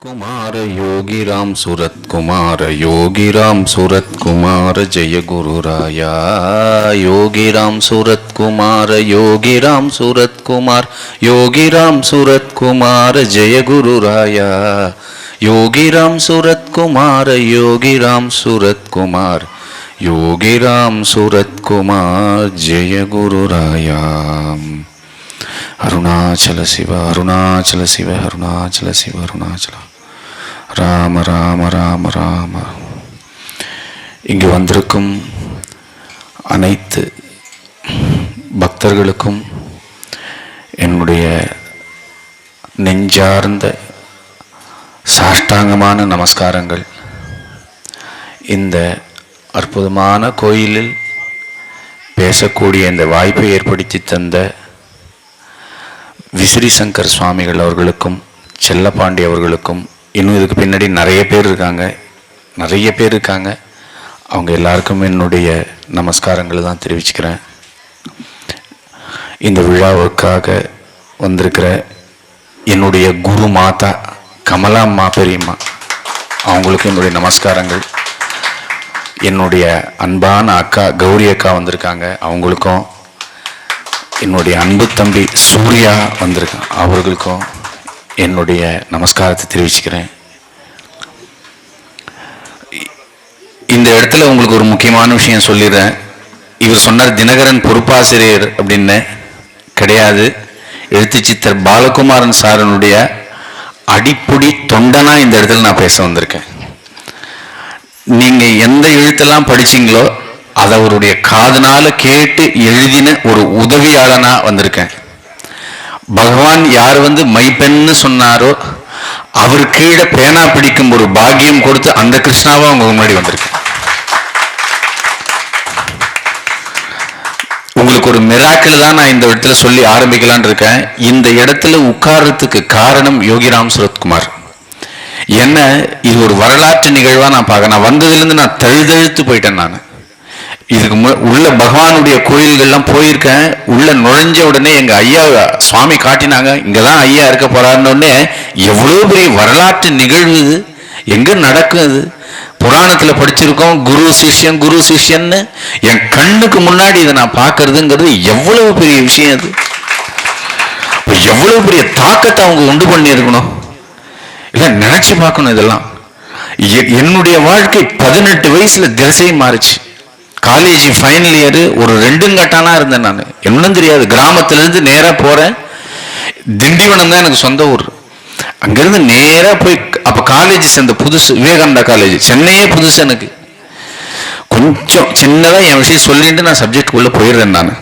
कुमार योगीराम सूरत कुमार योगीराम सूरत कुमार जय गुरुराया योगीराम सूरत कुमार योगीराम सूरत कुमार योगीराम सूरत कुमार जय गुरुराया योगीराम सूरत कुमार योगीराम सूरत कुमार योगीराम सूरत कुमार जय गुरुराया अरुणाचल शिव अरुणाचल शिव अरुणाचल शिव अरुणाचल ராம ராம ராம ராம. இங்கு வந்திருக்கும் அனைத்து பக்தர்களுக்கும் என்னுடைய நெஞ்சார்ந்த சாஷ்டாங்கமான நமஸ்காரங்கள். இந்த அற்புதமான கோயிலில் பேசக்கூடிய இந்த வாய்ப்பை ஏற்படுத்தி தந்த விசிறி சங்கர் சுவாமிகள் அவர்களுக்கும் செல்லப்பாண்டி அவர்களுக்கும், இன்னும் இதுக்கு பின்னாடி நிறைய பேர் இருக்காங்க, அவங்க எல்லாருக்கும் என்னுடைய நமஸ்காரங்களை தான் தெரிவிச்சுக்கிறேன். இந்த விழாவுக்காக வந்திருக்கிற என்னுடைய குரு மாதா கமலா அம்மா பெரியம்மா, அவங்களுக்கும் என்னுடைய நமஸ்காரங்கள். என்னுடைய அன்பான அக்கா கௌரி அக்கா வந்திருக்காங்க, அவங்களுக்கும். என்னுடைய அன்பு தம்பி சூர்யா வந்திருக்கான், அவர்களுக்கும் என்னுடைய நமஸ்காரத்தை தெரிவிச்சுக்கிறேன். இந்த இடத்துல உங்களுக்கு ஒரு முக்கியமான விஷயம் சொல்லிடுறேன். இவர் சொன்னார் தினகரன் பொறுப்பாசிரியர் அப்படின்னு. கிடையாது, எழுத்து சித்தர் பாலகுமாரன் சாரனுடைய அடிப்பொடி தொண்டனா இந்த இடத்துல நான் பேச வந்திருக்கேன். நீங்க எந்த எழுத்தெல்லாம் படிச்சீங்களோ அதை அவருடைய காதுனால கேட்டு எழுதின ஒரு உதவியாளனா வந்திருக்கேன். பகவான் யார் மைப்பெண்ணு சொன்னாரோ அவர் கீழே பேனா பிடிக்கும் ஒரு பாக்கியம் கொடுத்து அந்த கிருஷ்ணாவா அவங்க முன்னாடி வந்திருக்கு. உங்களுக்கு ஒரு மிராக்கிள் தான் நான் இந்த இடத்துல சொல்லி ஆரம்பிக்கலான் இருக்கேன். இந்த இடத்துல உட்கார்றதுக்கு காரணம் யோகிராம் சுரத்குமார். என்ன, இது ஒரு வரலாற்று நிகழ்வா நான் பார்க்க. நான் வந்ததுலேருந்து நான் தழுதழுத்து போயிட்டேன். நான் இதுக்கு உள்ள பகவானுடைய கோயில்கள்லாம் போயிருக்கேன். உள்ள நுழைஞ்ச உடனே எங்க ஐயா சுவாமி காட்டினாங்க, இங்கதான் ஐயா இருக்க போறாருன்னு. எவ்வளவு பெரிய வரலாற்று நிகழ்வு இது, எங்க நடக்குது? புராணத்துல படிச்சிருக்கோம், குரு சிஷ்யன்னு. என் கண்ணுக்கு முன்னாடி இதை நான் பார்க்கறதுங்கிறது எவ்வளவு பெரிய விஷயம். அது எவ்வளவு பெரிய தாக்கத்தை அவங்க உண்டு பண்ணி இருக்கணும், இல்ல நினைச்சு பார்க்கணும். இதெல்லாம் என்னுடைய வாழ்க்கை 18 வயசுல திசை மாறிச்சு. காலேஜ் ஃபைனல் இயர் ஒரு 2 கட்டானா இருந்தேன். நான் என்னன்னு தெரியாது, கிராமத்துல இருந்து நேரா போறேன். திண்டிவனம் தான் எனக்கு சொந்த ஊர். அங்கிருந்து நேரா போய், அப்ப காலேஜ் சேர்ந்த புதுசு, விவேகானந்தா காலேஜ், சென்னையே புதுசு எனக்கு. கொஞ்சம் சின்னதா என் விஷயம் சொல்லிட்டு நான் சப்ஜெக்ட் உள்ள போயிடுறேன். நான்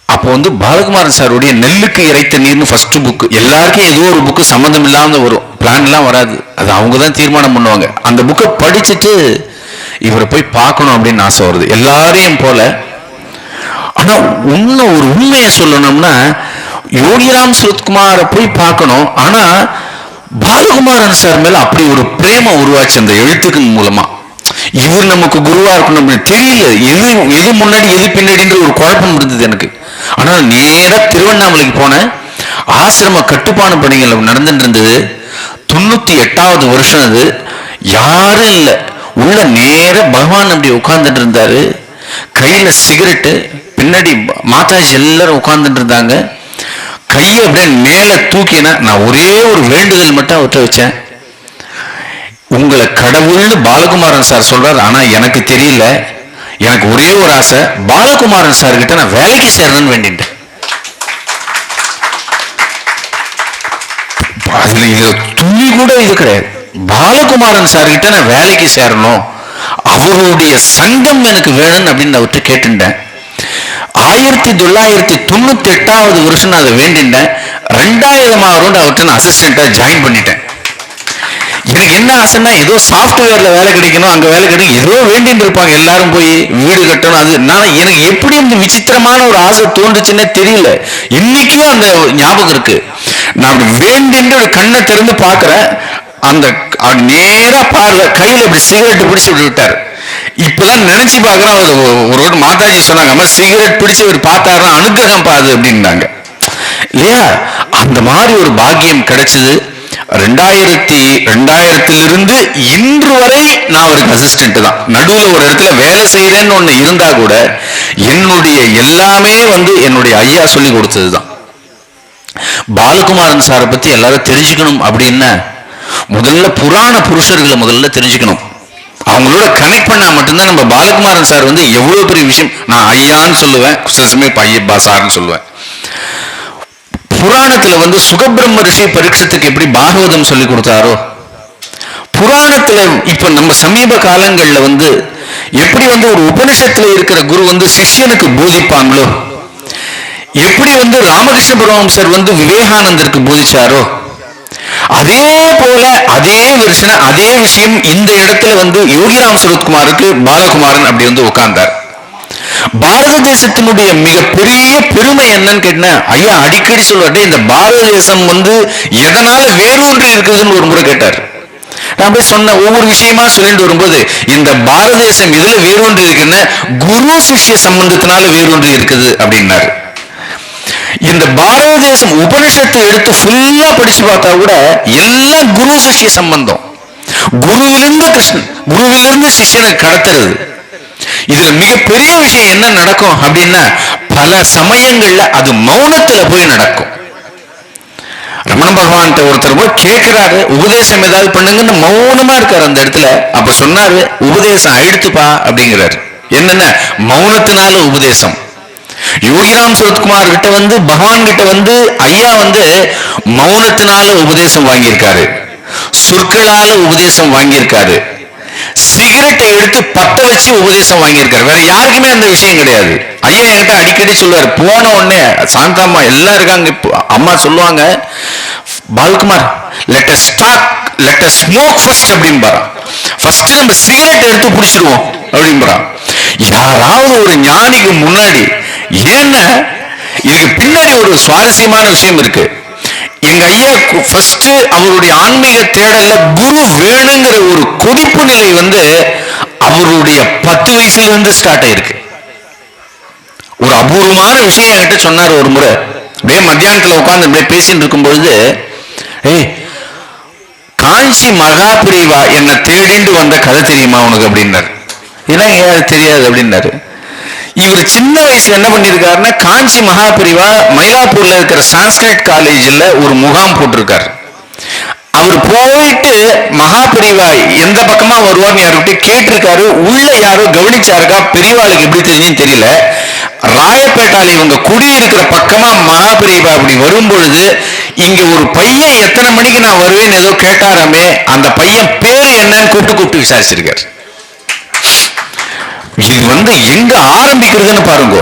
அப்போ பாலகுமாரன் சாருடைய நெல்லுக்கு இறைத்த நீர்னு ஃபர்ஸ்ட் புக். எல்லாருக்கும் ஏதோ ஒரு புக்கு சம்மந்தம் இல்லாம வரும், பிளான் எல்லாம் வராது, அது அவங்க தான் தீர்மானம் பண்ணுவாங்க. அந்த புக்கை படிச்சுட்டு இவரை போய் பார்க்கணும் அப்படின்னு ஆசை வருது எல்லாரையும் போல. ஆனா இன்னும் ஒரு உண்மையை சொல்லணும்னா, யோகிராம் சுரத்குமாரை போய் பார்க்கணும். ஆனா பாலகுமாரன் சார் மேல அப்படி ஒரு பிரேமம் உருவாச்சு அந்த எழுத்துக்கு மூலமா. இவர் நமக்கு குருவா இருக்கணும் அப்படின்னு தெரியல, எது முன்னாடி எது பின்னாடின்ற ஒரு குழப்பம் இருந்தது எனக்கு. ஆனா நேரா திருவண்ணாமலைக்கு போனேன். ஆசிரம கட்டுப்பாடு பணிகள் நடந்துட்டு இருந்தது. 98வது வருஷம் அது. யாரும் இல்லை உள்ள. நேர பகவான் அப்படி உட்கார்ந்துட்டு இருந்தாரு, கையில சிகரெட்டு, பின்னாடி மாதாஜி எல்லாரும் உட்கார்ந்துட்டு இருந்தாங்க. கையை அப்படியே மேல தூக்கின. நான் ஒரே ஒரு வேண்டுதல் மட்டும் அவற்றை வச்சேன், உங்களை கடவுள்னு பாலகுமாரன் சார் சொல்றாரு, ஆனா எனக்கு தெரியல, எனக்கு ஒரே ஒரு ஆசை, பாலகுமாரன் சார் கிட்ட நான் வேலைக்கு சேரணும்னு வேண்டிட்டேன். அதுல இது துணி கூட இது கிடையாது. பாலகுமாரன் சார் கிட்ட நான் வேலைக்கு சேரணும், அவருடைய சங்கம் எனக்கு வேணும்னு அப்படின்னு அவர்கிட்ட கேட்டுட்டேன். 1998வது வருஷம் நான் அதை வேண்டிட்டேன். 2000வது அவர்கிட்ட நான் அசிஸ்டண்டா ஜாயின் பண்ணிட்டேன். எனக்கு என்ன ஆசைன்னா, ஏதோ சாஃப்ட்வேர்ல வேலை கிடைக்கணும், அங்க வேலை கிடைக்கும், ஏதோ வேண்டிட்டு இருப்பாங்க எல்லாரும், போய் வீடு கட்டணும். அது நான் எனக்கு எப்படி இந்த விசித்திரமான ஒரு ஆசை தோன்றுச்சுன்னே தெரியல. இன்னைக்கும் அந்த ஞாபகம் இருக்கு. நான் வேண்டிட்டு ஒரு கண்ணை திறந்து பாக்குறேன், அந்த நேரா பார்ல கையில இப்படி சிகரெட் பிடிச்சு விட்டாரு. இப்பதான் நினைச்சு பாக்குறேன், ஒரு மாதாஜி சொன்னாங்க, அம்மா சிகரெட் பிடிச்சு ஒரு பார்த்தாருன்னா அனுகிரகம் பாது அப்படின்னாங்க இல்லையா. அந்த மாதிரி ஒரு பாக்கியம் கிடைச்சது. 2000 இன்று வரை நான் அவருக்கு அசிஸ்டன்ட் தான். நடுவுல ஒரு இடத்துல வேலை செய்யறேன்னு ஒண்ணு இருந்தா கூட என்னுடைய எல்லாமே என்னுடைய ஐயா சொல்லி கொடுத்ததுதான். பாலகுமாரன் சாரை பத்தி எல்லாரும் தெரிஞ்சுக்கணும் அப்படின்னா முதல்ல புராண புருஷர்களை முதல்ல தெரிஞ்சுக்கணும். அவங்களோட கனெக்ட் பண்ணா மட்டும்தான் நம்ம பாலகுமாரன் சார் எவ்வளவு பெரிய விஷயம். நான் ஐயான்னு சொல்லுவேன், சில சமயம் ஐயப்பா சார்ன்னு சொல்லுவேன். புராணத்துல சுகபிரம்ம ரிஷி பரீட்சத்துக்கு எப்படி பாகவதம் சொல்லி கொடுத்தாரோ, புராணத்துல இப்ப நம்ம சமீப காலங்கள்ல எப்படி ஒரு உபனிஷத்துல இருக்கிற குரு சிஷ்யனுக்கு போதிப்பாங்களோ, எப்படி ராமகிருஷ்ண பரமஹம்சர் விவேகானந்தருக்கு போதிச்சாரோ, அதே போல அதே வருஷம் அதே விஷயம் இந்த இடத்துல யோகிராம் சுரத்குமாருக்கு பாலகுமாரன் அப்படி உட்கார்ந்தார். பாரத தேசத்தினுடைய மிகப்பெரிய பெருமை என்னன்னு கேட்டா, ஐயா அடிக்கடி சொல்வாரு, இந்த பாரத தேசம் எதனால வேரூன்றி இருக்குதுன்னு ஒரு முறை கேட்டார். நான் போய் சொன்ன ஒவ்வொரு விஷயமா சொல்லிட்டு வரும்போது, இந்த பாரத தேசம் எதுல வேரூன்றி இருக்குன்னா குரு சிஷ்ய சம்பந்தத்தினால வேரூன்றி இருக்குது அப்படின்னாரு. இந்த பாரத தேசம் உபனிஷத்தை எடுத்து ஃபுல்லா படிச்சு பார்த்தா கூட எல்லாம் குரு சிஷ்ய சம்பந்தம். குருவிலிருந்து கிருஷ்ணன், குருவிலிருந்து சிஷ்யனுக்கு கடத்துறது. இதுல மிகப்பெரிய விஷயம் என்ன நடக்கும் அப்படின்னா, பல சமயங்கள்ல அது மௌனத்துல போய் நடக்கும். ரமண பகவான் ஒருத்தர் போய் கேட்கிறாரு, உபதேசம் ஏதாவது பண்ணுங்கன்னு மௌனமா இருக்காரு அந்த இடத்துல. அப்ப சொன்னாரு, உபதேசம் ஆயிடுத்துப்பா அப்படிங்கிறாரு. என்னன்னா மௌனத்தினால உபதேசம். யோகிராம் சுரத்குமார் கிட்ட பகவான் கிட்ட ஐயா மௌனத்தினால உபதேசம் வாங்கியிருக்காரு, சொற்களால உபதேசம் வாங்கியிருக்காரு, சிகரெட்டை எடுத்து பத்த வச்சு உபதேசம் வாங்கியிருக்காரு. வேற யாருக்குமே அந்த விஷயம் கிடையாது. ஐயா என்கிட்ட அடிக்கடி சொல்லுவார், போன உடனே சாந்தாம்மா எல்லாம் இருக்காங்க, அம்மா சொல்லுவாங்க, Balakumar let us smoke first அப்படின்பாரா. ஃபர்ஸ்ட் நம்ம சிகரெட் எடுத்து பிடிச்சிடுவோம் அப்படின்பாரான். யாராவது ஒரு ஞானிக்கு முன்னாடி, ஏன்னா இதுக்கு பின்னாடி ஒரு சுவாரஸ்யமான விஷயம் இருக்கு. எங்க ஐயா ஃபர்ஸ்ட் அவருடைய ஆன்மீக தேடல்ல குரு வேணுங்கிற ஒரு கொதிப்பு நிலை அவருடைய 10 வயசுல இருந்து ஸ்டார்ட் ஆயிருக்கு. ஒரு அபூர்வமான விஷயம் என்கிட்ட சொன்னார் ஒரு முறை. அப்படியே மத்தியானத்துல உட்கார்ந்து அப்படியே பேசிட்டு இருக்கும் பொழுது, காஞ்சி மகாபிரிவா என்ன தேடிண்டு வந்த கதை தெரியுமா உனக்கு அப்படின்னாரு. ஏன்னா தெரியாது அப்படின்னாரு. இவர் சின்ன வயசுல என்ன பண்ணிருக்காருன்னா, காஞ்சி மகாபிரிவா மயிலாப்பூர்ல இருக்கிற சான்ஸ்கிரிட் காலேஜ்ல ஒரு முகாம் போட்டிருக்காரு. அவர் போயிட்டு மகாபிரிவா எந்த பக்கமா வருவான்னு யாருக்கிட்ட கேட்டிருக்காரு. உள்ள யாரோ கவனிச்சாருக்கா, பெரியவாளுக்கு எப்படி தெரியும் தெரியல. ராயப்பேட்டால இவங்க குடியிருக்கிற பக்கமா மகாபிரிவா அப்படி வரும்பொழுது, இங்க ஒரு பையன் எத்தனை மணிக்கு நான் வருவேன்னு ஏதோ கேட்டாராமே, அந்த பையன் பேரு என்னன்னு கூப்பிட்டு விசாரிச்சிருக்காரு. இது எங்க ஆரம்பிக்கிறதுன்னு பாருங்க.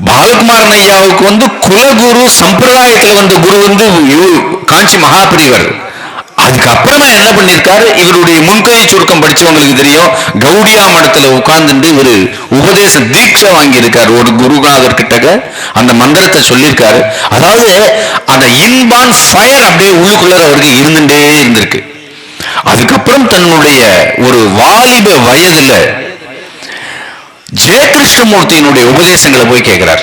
பாலகுமாரன் ஐயாவுக்கு குலகுரு சம்பிரதாயத்துல குரு காஞ்சி மகாபிரிவர். அதுக்கப்புறமா என்ன பண்ணிருக்காரு, இவருடைய முன்கை சுருக்கம் படிச்சவங்களுக்கு தெரியும், கௌடியா மடத்துல உட்கார்ந்து இவரு உபதேச தீட்சை வாங்கி இருக்காரு. ஒரு குருநாதர் கிட்ட அந்த மந்திரத்தை சொல்லியிருக்காரு. அதாவது அந்த இன்பான் ஃபயர் அப்படியே உள்ளுக்குள்ள அவருக்கு இருந்துட்டே இருந்திருக்கு. அதுக்கப்புறம் தன்னுடைய ஒரு வாலிப வயதுல ஜெயகிருஷ்ணமூர்த்தியினுடைய உபதேசங்களை போய் கேட்கிறார்.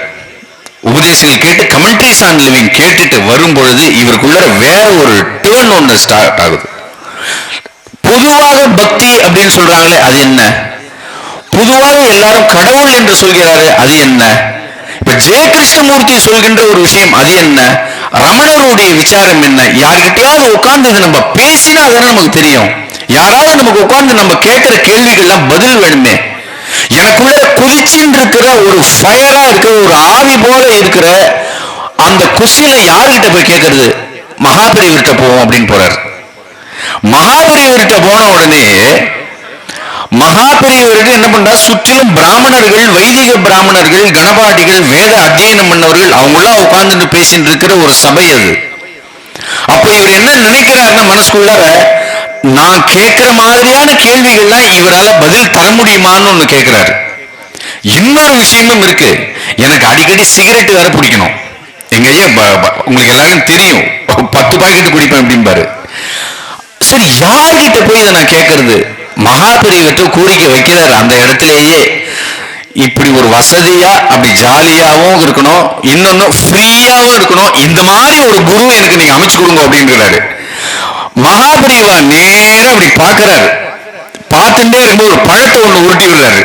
உபதேசங்கள் கேட்டு கமெண்ட்ரிஸ் ஆன் லிவிங் கேட்டுட்டு வரும்பொழுது இவருக்குள்ள வேற ஒரு டேர்ன் ஒன்று ஸ்டார்ட் ஆகுது. பொதுவாக பக்தி அப்படின்னு சொல்றாங்களே, அது என்ன? பொதுவாக எல்லாரும் கடவுள் என்று சொல்கிறாரு, அது என்ன? இப்ப ஜெயகிருஷ்ணமூர்த்தி சொல்கின்ற ஒரு விஷயம், அது என்ன? ரமணருடைய விசாரம் என்ன? யார்கிட்டயாவது உட்கார்ந்து இதை நம்ம பேசினா தானே நமக்கு தெரியும். யாராவது நமக்கு உட்கார்ந்து நம்ம கேட்கிற கேள்விகள்லாம் பதில் வேணுமே. எனக்குள்ள குதிச்சுன்னு இருக்கிற ஒரு ஃபயரா இருக்கிற ஒரு ஆவி போல இருக்கிற அந்த கொஸ்டினை யாருகிட்ட போய் கேட்கறது? மகாபெரியவர்கிட்ட போவோம் அப்படின்னு போறாரு. மகாபெரியவர்கிட்ட போன உடனே மகாபெரியவர்கள் என்ன பண்றா, சுற்றிலும் பிராமணர்கள், வைதிக பிராமணர்கள், கணபாட்டிகள், வேத அத்தியனம் பண்ணவர்கள், அவங்களாம் உட்கார்ந்து பேசிட்டு இருக்கிற ஒரு சபை அது. அப்ப இவர் என்ன நினைக்கிறாருன்னா, மனசுக்குள்ளார நான் கேட்கிற மாதிரியான கேள்விகள்லாம் இவரால பதில் தர முடியுமான்னு ஒண்ணு கேட்கிறாரு. இன்னொரு விஷயமும் இருக்கு, எனக்கு அடிக்கடி சிகரெட் வேற பிடிக்கணும். எங்க ஐயா உங்களுக்கு எல்லாரும் தெரியும், 10 பாக்கெட் குடிப்பேன் அப்படின்பாரு. சரி, யார்கிட்ட போய் இதை நான் கேட்கறது? மகாபெரியவர்கிட்ட கோரிக்கை வைக்கிறாரு. அந்த இடத்திலேயே இப்படி ஒரு வசதியா அப்படி ஜாலியாவும் இருக்கணும், இன்னொன்னு ஃப்ரீயாவும் இருக்கணும், இந்த மாதிரி ஒரு குரு எனக்கு நீங்க அமைச்சு கொடுங்க அப்படின்றாரு. மகாபரிவா நேரா அப்படி பாக்குறாரு. பார்த்துட்டே இருக்கும்போது ஒரு பழத்தை ஒண்ணு உருட்டி விடுறாரு.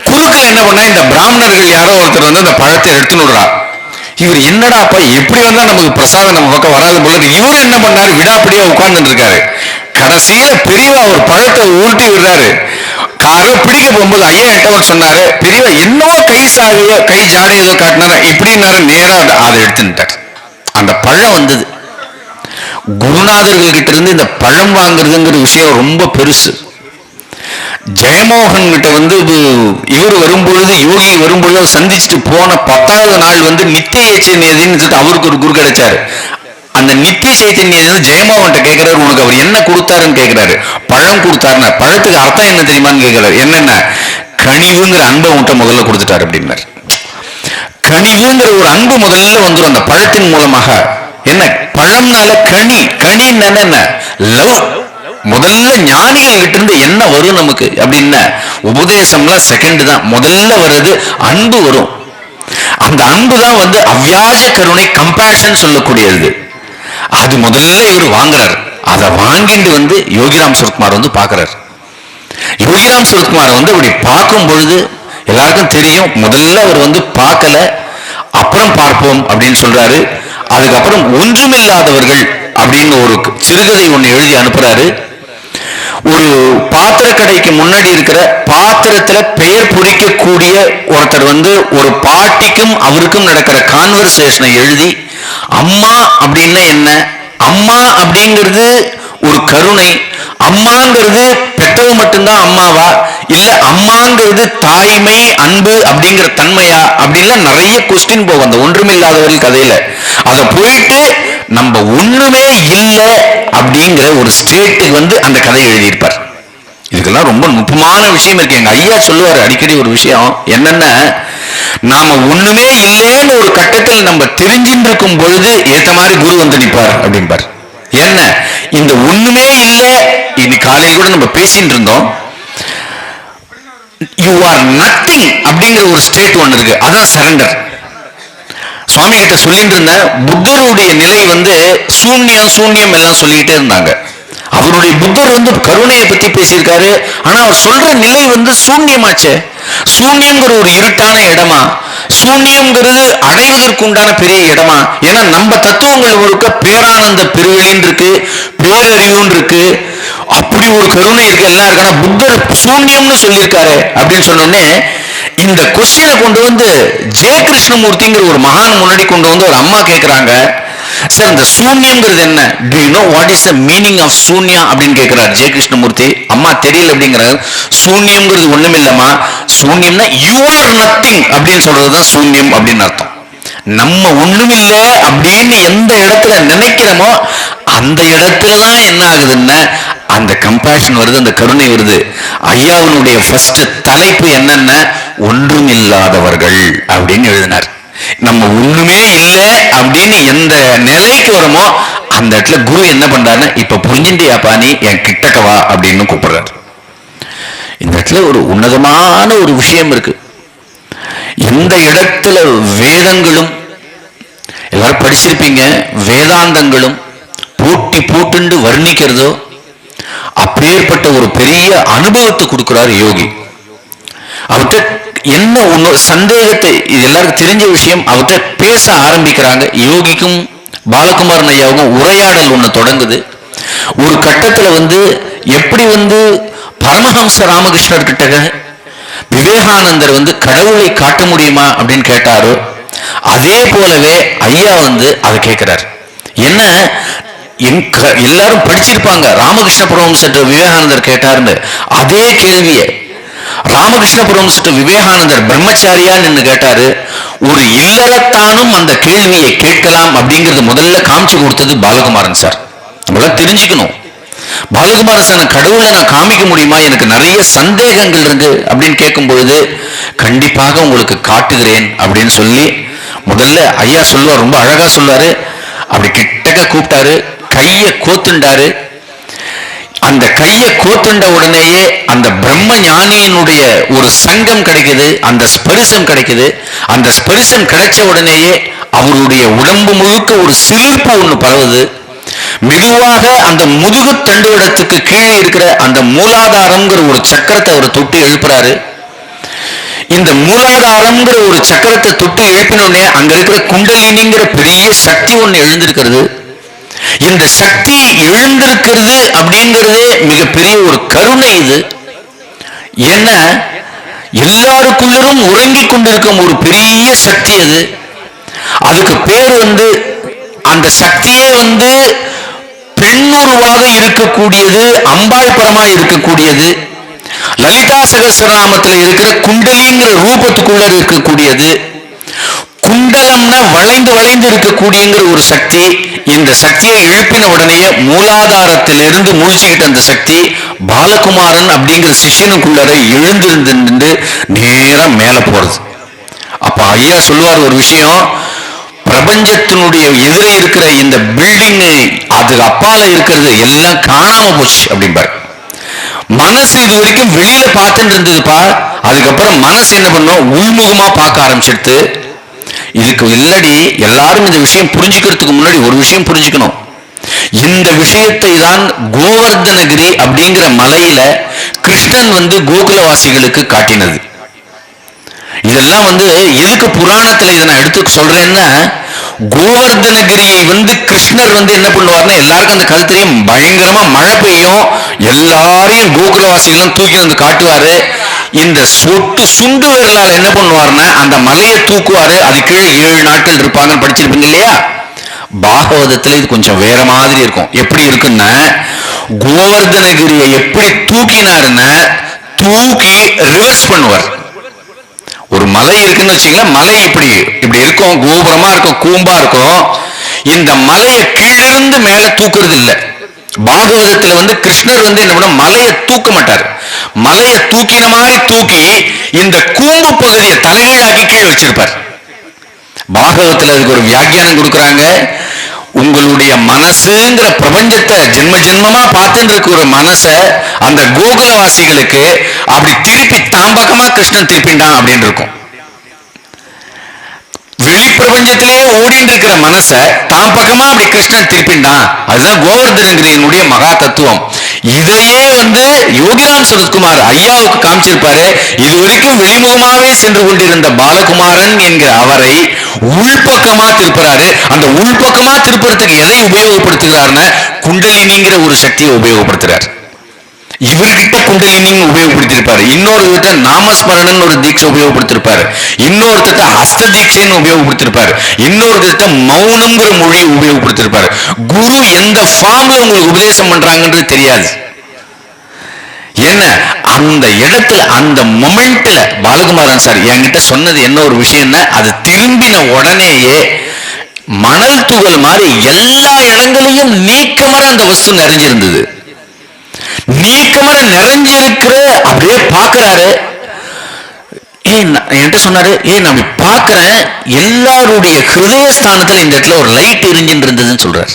குறுக்கில் என்ன பண்ணா, இந்த பிராமணர்கள் யாரோ ஒருத்தர் வந்து அந்த பழத்தை எடுத்துன்னு விடுறா. இவர் என்னடா அப்பா எப்படி வந்தா நமக்கு பிரசாதம் நம்ம பக்கம் வராது போல. இவர் என்ன பண்ணாரு, விடாப்படியா உட்கார்ந்துட்டு இருக்காரு. கடைசியில பெரியவா ஒரு பழத்தை உருட்டி விடுறாரு. காரை பிடிக்க போகும்போது ஐயா என்கிட்ட சொன்னாரு, பெரியவா என்னவோ கை சாகையோ கை ஜாடையதோ காட்டினாரா இப்படின்னாரு. நேரா அதை எடுத்துட்டார். அந்த பழம் வந்தது. குருநாதர்கள் கிட்ட இருந்து இந்த பழம் வாங்குறதுங்கிற விஷயம் ரொம்ப பெருசு. ஜெயமோகன் கிட்ட வந்து இவர் வரும்பொழுது, யோகி வரும்பொழுது சந்திச்சுட்டு போன 10வது நாள் வந்து நித்திய சைத்தன்யன்னு அவருக்கு ஒரு குரு கிடைச்சாரு. அந்த நித்திய சைத்தன்யம் ஜெயமோகன் கேட்கிறாரு, உனக்கு அவர் என்ன கொடுத்தாருன்னு கேட்கிறாரு. பழம் கொடுத்தாருன்னா, பழத்துக்கு அர்த்தம் என்ன தெரியுமான்னு கேட்கிறாரு. என்னென்ன கனிவுங்கிற அன்பை உன்ட்ட முதல்ல கொடுத்துட்டாரு அப்படின்னாரு. கனிவுங்கிற ஒரு அன்பு முதல்ல வந்துடும் அந்த பழத்தின் மூலமாக. என்ன பழம்னால கனி, கனின்னு என்ன லவ். முதல்ல ஞானிகள் கிட்ட இருந்து என்ன வரும் நமக்கு அப்படின்னா, உபதேசம்லாம் செகண்ட் தான். முதல்ல வர்றது அன்பு வரும். அந்த அன்பு தான் வந்து அவ்வியாஜ கருணை, கம்பேஷன் சொல்லக்கூடியது. அது முதல்ல இவர் வாங்குறாரு. அதை வாங்கிட்டு வந்து யோகிராம் சுரத்குமார் வந்து பாக்குறாரு. யோகிராம் சுரத்குமார் வந்து அப்படி பார்க்கும் பொழுது எல்லாருக்கும் தெரியும், முதல்ல அவர் வந்து பார்க்கல, அப்புறம் பார்ப்போம் அப்படின்னு சொல்றாரு. அதுக்கப்புறம் ஒன்றுமில்லாதவர்கள் அப்படின்னு ஒரு சிறுகதை ஒண்ணு எழுதி அனுப்புறாரு. ஒரு பாத்திர கடைக்கு முன்னாடி இருக்கிற பாத்திரத்துல பெயர் பொறிக்கக்கூடிய ஒருத்தர் வந்து ஒரு பாட்டிக்கும் அவருக்கும் நடக்கிற கான்வர்சேஷனை எழுதி, அம்மா அப்படின்னா என்ன, அம்மா அப்படிங்கிறது ஒரு கருணை, அம்மாங்கிறது பெற்றவ மட்டும்தான் அம்மாவா, இல்ல அம்மாங்கிறது தாய்மை அன்பு அப்படிங்கிற தன்மையா அப்படின்லாம் நிறைய கொஸ்டின் போகும் அந்த ஒன்றுமில்லாதவர்கள் கதையில. அதை போயிட்டு நம்ம ஒண்ணுமே இல்லை அப்படிங்கிற ஒரு ஸ்டேட்டுக்கு வந்து அந்த கதை எழுதியிருப்பார். இதுக்கெல்லாம் ரொம்ப நுட்பமான விஷயம் இருக்கு. எங்க ஐயா சொல்லுவாரு அடிக்கடி ஒரு விஷயம் என்னன்னா, நாம ஒண்ணுமே இல்லைன்னு ஒரு கட்டத்தில் நம்ம தெரிஞ்சுட்டு இருக்கும் பொழுது ஏத்த மாதிரி குரு வந்து நிற்பார் அப்படின்பார். என்ன இந்த ஒண்ணுமே இல்லை, இது காலையில் கூட நம்ம பேசிட்டு இருந்தோம். யூ ஆர் நத்திங் அப்படிங்கிற ஒரு ஸ்டேட் ஒன்று இருக்கு, அதான் சரண்டர். சுவாமி கிட்ட சொல்லிட்டு இருந்த புத்தருடைய நிலை வந்து சூன்யம் சூன்யம் எல்லாம் சொல்லிக்கிட்டே இருந்தாங்க. அவருடைய புத்தர் வந்து கருணையை பத்தி பேசியிருக்காரு. ஆனா அவர் சொல்ற நிலை வந்து சூன்யமாச்சே. சூன்யங்கிற ஒரு இருட்டான இடமா, சூன்யம்ங்கிறது அடைவதற்கு உண்டான பெரிய இடமா? ஏன்னா நம்ம தத்துவங்கள் ஒருக்க பேரானந்த பெருவெளின்னு இருக்கு, பேரறிவுன்னு இருக்கு, அப்படி ஒரு கருணை இருக்கு, எல்லாம் இருக்கு. ஆனா புத்தர் சூன்யம்னு சொல்லியிருக்காரு அப்படின்னு சொன்னோடனே இந்த கொஸ்டினை கொண்டு வந்து ஜெய கிருஷ்ணமூர்த்திங்கிற ஒரு மகான் முன்னாடி கொண்டு வந்து ஒரு அம்மா கேட்கிறாங்க, சார் இந்த சூன்யங்கிறது என்ன, do you know what is the meaning of shunya அப்படின்னு கேட்கிறார் ஜெய கிருஷ்ணமூர்த்தி. அம்மா தெரியல அப்படிங்கிறார். சூன்யம்ங்கிறது ஒண்ணும் இல்லம்மா, சூன்யம்னா யூ ஆர் நத்திங் அப்படின்னு சொல்றதுதான் சூன்யம் அப்படின்னு அர்த்தம். நம்ம ஒண்ணுமில்ல அப்படின்னு எந்த இடத்துல நினைக்கிறோமோ அந்த இடத்துலதான் என்ன ஆகுதுன்னா அந்த கம்பேஷன் வருது, அந்த கருணை வருது. ஐயாவினுடைய ஃபர்ஸ்ட் தலைப்பு என்னன்னா ஒன்றுமில்லாதவர்கள் அப்படின்னு எழுதினார். நம்ம ஒண்ணுமே இல்லை அப்படின்னு எந்த நிலைக்கு வருமோ அந்த இடத்துல குரு என்ன பண்றாருன்னா, இப்ப புரிஞ்சுட்டியாப்பா நீ என் கிட்டக்கவா அப்படின்னு கூப்பிடுறாரு. இந்த இடத்துல ஒரு உன்னதமான ஒரு விஷயம் இருக்கு. எந்த இடத்துல வேதங்களும் எல்லாரும் படிச்சிருப்பீங்க, வேதாந்தங்களும் போட்டி போட்டு வர்ணிக்கிறதோ அப்பேற்பட்ட ஒரு பெரிய அனுபவத்தை கொடுக்கிறார் யோகி. அவர்கிட்ட என்ன ஒண்ணு சந்தேகத்தை, இது எல்லாருக்கும் தெரிஞ்ச விஷயம், அவர்கிட்ட பேச ஆரம்பிக்கிறாங்க. யோகிக்கும் பாலகுமாரன் ஐயாவுக்கும் உரையாடல் ஒண்ணு தொடங்குது. ஒரு கட்டத்துல வந்து எப்படி வந்து பரமஹம்ச ராமகிருஷ்ணர் கிட்ட விவேகானந்தர் வந்து கடவுளை காட்ட முடியுமா அப்படின்னு கேட்டாரோ அதே போலவே ஐயா வந்து அதை கேட்கிறார். என்ன எல்லாரும் படிச்சிருப்பாங்க, ராமகிருஷ்ண பரமஹம்சர் விவேகானந்தர் கேட்டாருன்னு அதே கேள்வியை ராமகிருஷ்ண பரமஹம்சர் விவேகானந்தர் பிரம்மச்சாரியா நின்று கேட்டாரு. ஒரு இல்லறத்தானும் அந்த கேள்வியை கேட்கலாம் அப்படிங்கறது முதல்ல காமிச்சு கொடுத்தது பாலகுமாரன் சார். நம்மளாம் தெரிஞ்சுக்கணும், பாலகுமாரன் சார் கடவுளை நான் காமிக்க முடியுமா, எனக்கு நிறைய சந்தேகங்கள் இருக்கு அப்படின்னு கேட்கும் பொழுது கண்டிப்பாக உங்களுக்கு காட்டுகிறேன் அப்படின்னு சொல்லி முதல்ல ஐயா சொல்லுவார், ரொம்ப அழகா சொல்லுவாரு. அப்படி கிட்டக்க கூப்பிட்டாரு, கையை கோத்துண்டாரு. அந்த கையை கோத்துண்ட உடனேயே அந்த பிரம்ம ஞானியினுடைய ஒரு சங்கம் கிடைக்குது, அந்த ஸ்பரிசம் கிடைக்குது. அந்த ஸ்பரிசம் கிடைச்ச உடனேயே அவருடைய உடம்பு முழுக்க ஒரு சிலிர்ப்பு ஒண்ணு பரவுது. மெதுவாக அந்த முதுகு தண்டுவடத்துக்கு கீழே இருக்கிற அந்த மூலாதாரம்ங்கிற ஒரு சக்கரத்தை அவர் தொட்டு எழுப்புறாரு. இந்த மூலாதாரம்ங்கிற ஒரு சக்கரத்தை தொட்டு எழுப்பினோடனே அங்க இருக்கிற குண்டலினிங்கிற பெரிய சக்தி ஒண்ணு எழுந்திருக்கிறது. இந்த சக்தி எழுந்திருக்கிறது அப்படிங்கிறதே மிகப்பெரிய ஒரு கருணை. இது என்ன, எல்லாருக்குள்ளரும் உறங்கிக் கொண்டிருக்கும் ஒரு பெரிய சக்தி அது. அதுக்கு பேர் அந்த சக்தியே பெண்ணுருவாக இருக்கக்கூடியது, அம்பாள் பரமா இருக்கக்கூடியது, லலிதா சகஸ்ரநாமத்தில் இருக்கிற குண்டலிங்கிற ரூபத்துக்குள்ள இருக்கக்கூடியது, குண்டலம்னா வளைந்து வளைந்து இருக்கக்கூடியங்கிற ஒரு சக்தி. இந்த சக்தியை எழுப்பின உடனே மூலாதாரத்திலிருந்து முழிச்சுக்கிட்ட அந்த சக்தி பாலகுமாரன் அப்படிங்கிற சிஷியனுக்குள்ளரை எழுந்திருந்து நேரம் மேல போறது. அப்ப ஐயா சொல்லுவார் ஒரு விஷயம், பிரபஞ்சத்தினுடைய எதிரே இருக்கிற இந்த பில்டிங் அதுக்கு அப்பால இருக்கிறது எல்லாம் காணாம போச்சு அப்படிம்பார். மனசு இது வரைக்கும் வெளியில பார்த்துட்டு இருந்ததுப்பா, அதுக்கப்புறம் மனசு என்ன பண்ணும், உள்முகமா பார்க்க ஆரம்பிச்சிடுது. இதுக்கு இல்லடி எல்லாரும் இந்த விஷயம் புரிஞ்சுக்கிறதுக்கு முன்னாடி ஒரு விஷயம் புரிஞ்சுக்கணும். இந்த விஷயத்தை தான் கோவர்தனகிரி அப்படிங்கிற மலையில கிருஷ்ணன் கோகுலவாசிகளுக்கு காட்டினது. இதெல்லாம் எதுக்கு புராணத்துல இதை நான் எடுத்து சொல்றேன்னா, கோவர்தனகிரியை கிருஷ்ணர் என்ன பண்ணுவார்னா, எல்லாருக்கும் அந்த கழுத்திலையும் பயங்கரமா மழை பெய்யும், எல்லாரையும் கோகுலவாசிகளும் தூக்கி காட்டுவாரு. இந்த சொட்டு சுண்டு விரலால் என்ன பண்ணுவார்னா அந்த மலையை தூக்குவாரு. அது கீழே 7 நாட்கள் இருப்பாங்கன்னு படிச்சிருப்பீங்க இல்லையா? பாகவதத்துல இது கொஞ்சம் வேற மாதிரி இருக்கும். எப்படி இருக்குன்னா, கோவர்தனகிரியை எப்படி தூக்கினாருன்னா, தூக்கி ரிவர்ஸ் பண்ணுவார். ஒரு மலை இருக்குன்னு வச்சுக்கலாம், மலை இப்படி இப்படி இருக்கும், கோபுரமா இருக்கும், கூம்பா இருக்கும். இந்த மலையை கீழிருந்து மேல தூக்குறது இல்லை. பாகவதத்துல கிருஷ்ணர் என்ன பண்ண, மலையை தூக்க மாட்டார். மலையை தூக்கின மாதிரி தூக்கி இந்த கூம்பு பகுதியை தலைகீழாக்கி கீழே வச்சிருப்பார். பாகவதத்துல அதுக்கு ஒரு வியாக்கியானம் கொடுக்குறாங்க. உங்களுடைய மனசுங்கிற பிரபஞ்சத்தை ஜென்ம ஜென்மமா பார்த்துட்டு இருக்க ஒரு மனசை அந்த கோகுலவாசிகளுக்கு அப்படி திருப்பி தாம்பக்கமா கிருஷ்ணன் திருப்பிண்டான் அப்படின்னு இருக்கும். வெளி பிரபஞ்சத்திலேயே ஓடிட்டு இருக்கிற மனசை தாம் பக்கமா அப்படி கிருஷ்ணன் திருப்பிண்டான். அதுதான் கோவர்தனகிரியினுடைய மகா தத்துவம். இதையே யோகிராம் சரத்குமார் ஐயாவுக்கு காமிச்சிருப்பாரு. இது வரைக்கும் வெளிமுகமாவே சென்று கொண்டிருந்த பாலகுமாரன் என்கிற அவரை உள்பக்கமா திருப்புறாரு. அந்த உள்பக்கமா திருப்புறதுக்கு எதை உபயோகப்படுத்துகிறார்னா, குண்டலினிங்கிற ஒரு சக்தியை உபயோகப்படுத்துறார். இவர்கிட்ட குண்டலினி உபயோகப்படுத்திருப்பாரு, இன்னொரு கிட்ட நாமஸ்மரணன் ஒரு தீட்சை உபயோகப்படுத்திருப்பாரு, இன்னொருத்த ஹஸ்த தீட்சைன்னு உபயோகப்படுத்திருப்பாரு, இன்னொரு கிட்ட மௌனம்ங்கிற மொழியை உபயோகப்படுத்திருப்பாரு. குரு எந்த ஃபார்ம்ல உங்களுக்கு உபதேசம் பண்றாங்கன்றது தெரியாது. என்ன அந்த இடத்துல அந்த மொமெண்ட்ல பாலகுமாரன் சார் என்கிட்ட சொன்னது என்ன ஒரு விஷயம்னா, அது திரும்பின உடனேயே மணல் துகள் மாதிரி எல்லா இடங்களையும் நீக்கமர அந்த வஸ்து நிறைஞ்சிருந்தது. நீக்கமர நிறைஞ்சிருக்கிற அப்படியே பாக்குறாரு. என்கிட்ட சொன்னாரு, நான் பாக்குறேன் எல்லாருடைய ஹிருதயஸ்தானத்துல இந்த இடத்துல ஒரு லைட் எரிஞ்சின்னு இருந்ததுன்னு சொல்றாரு.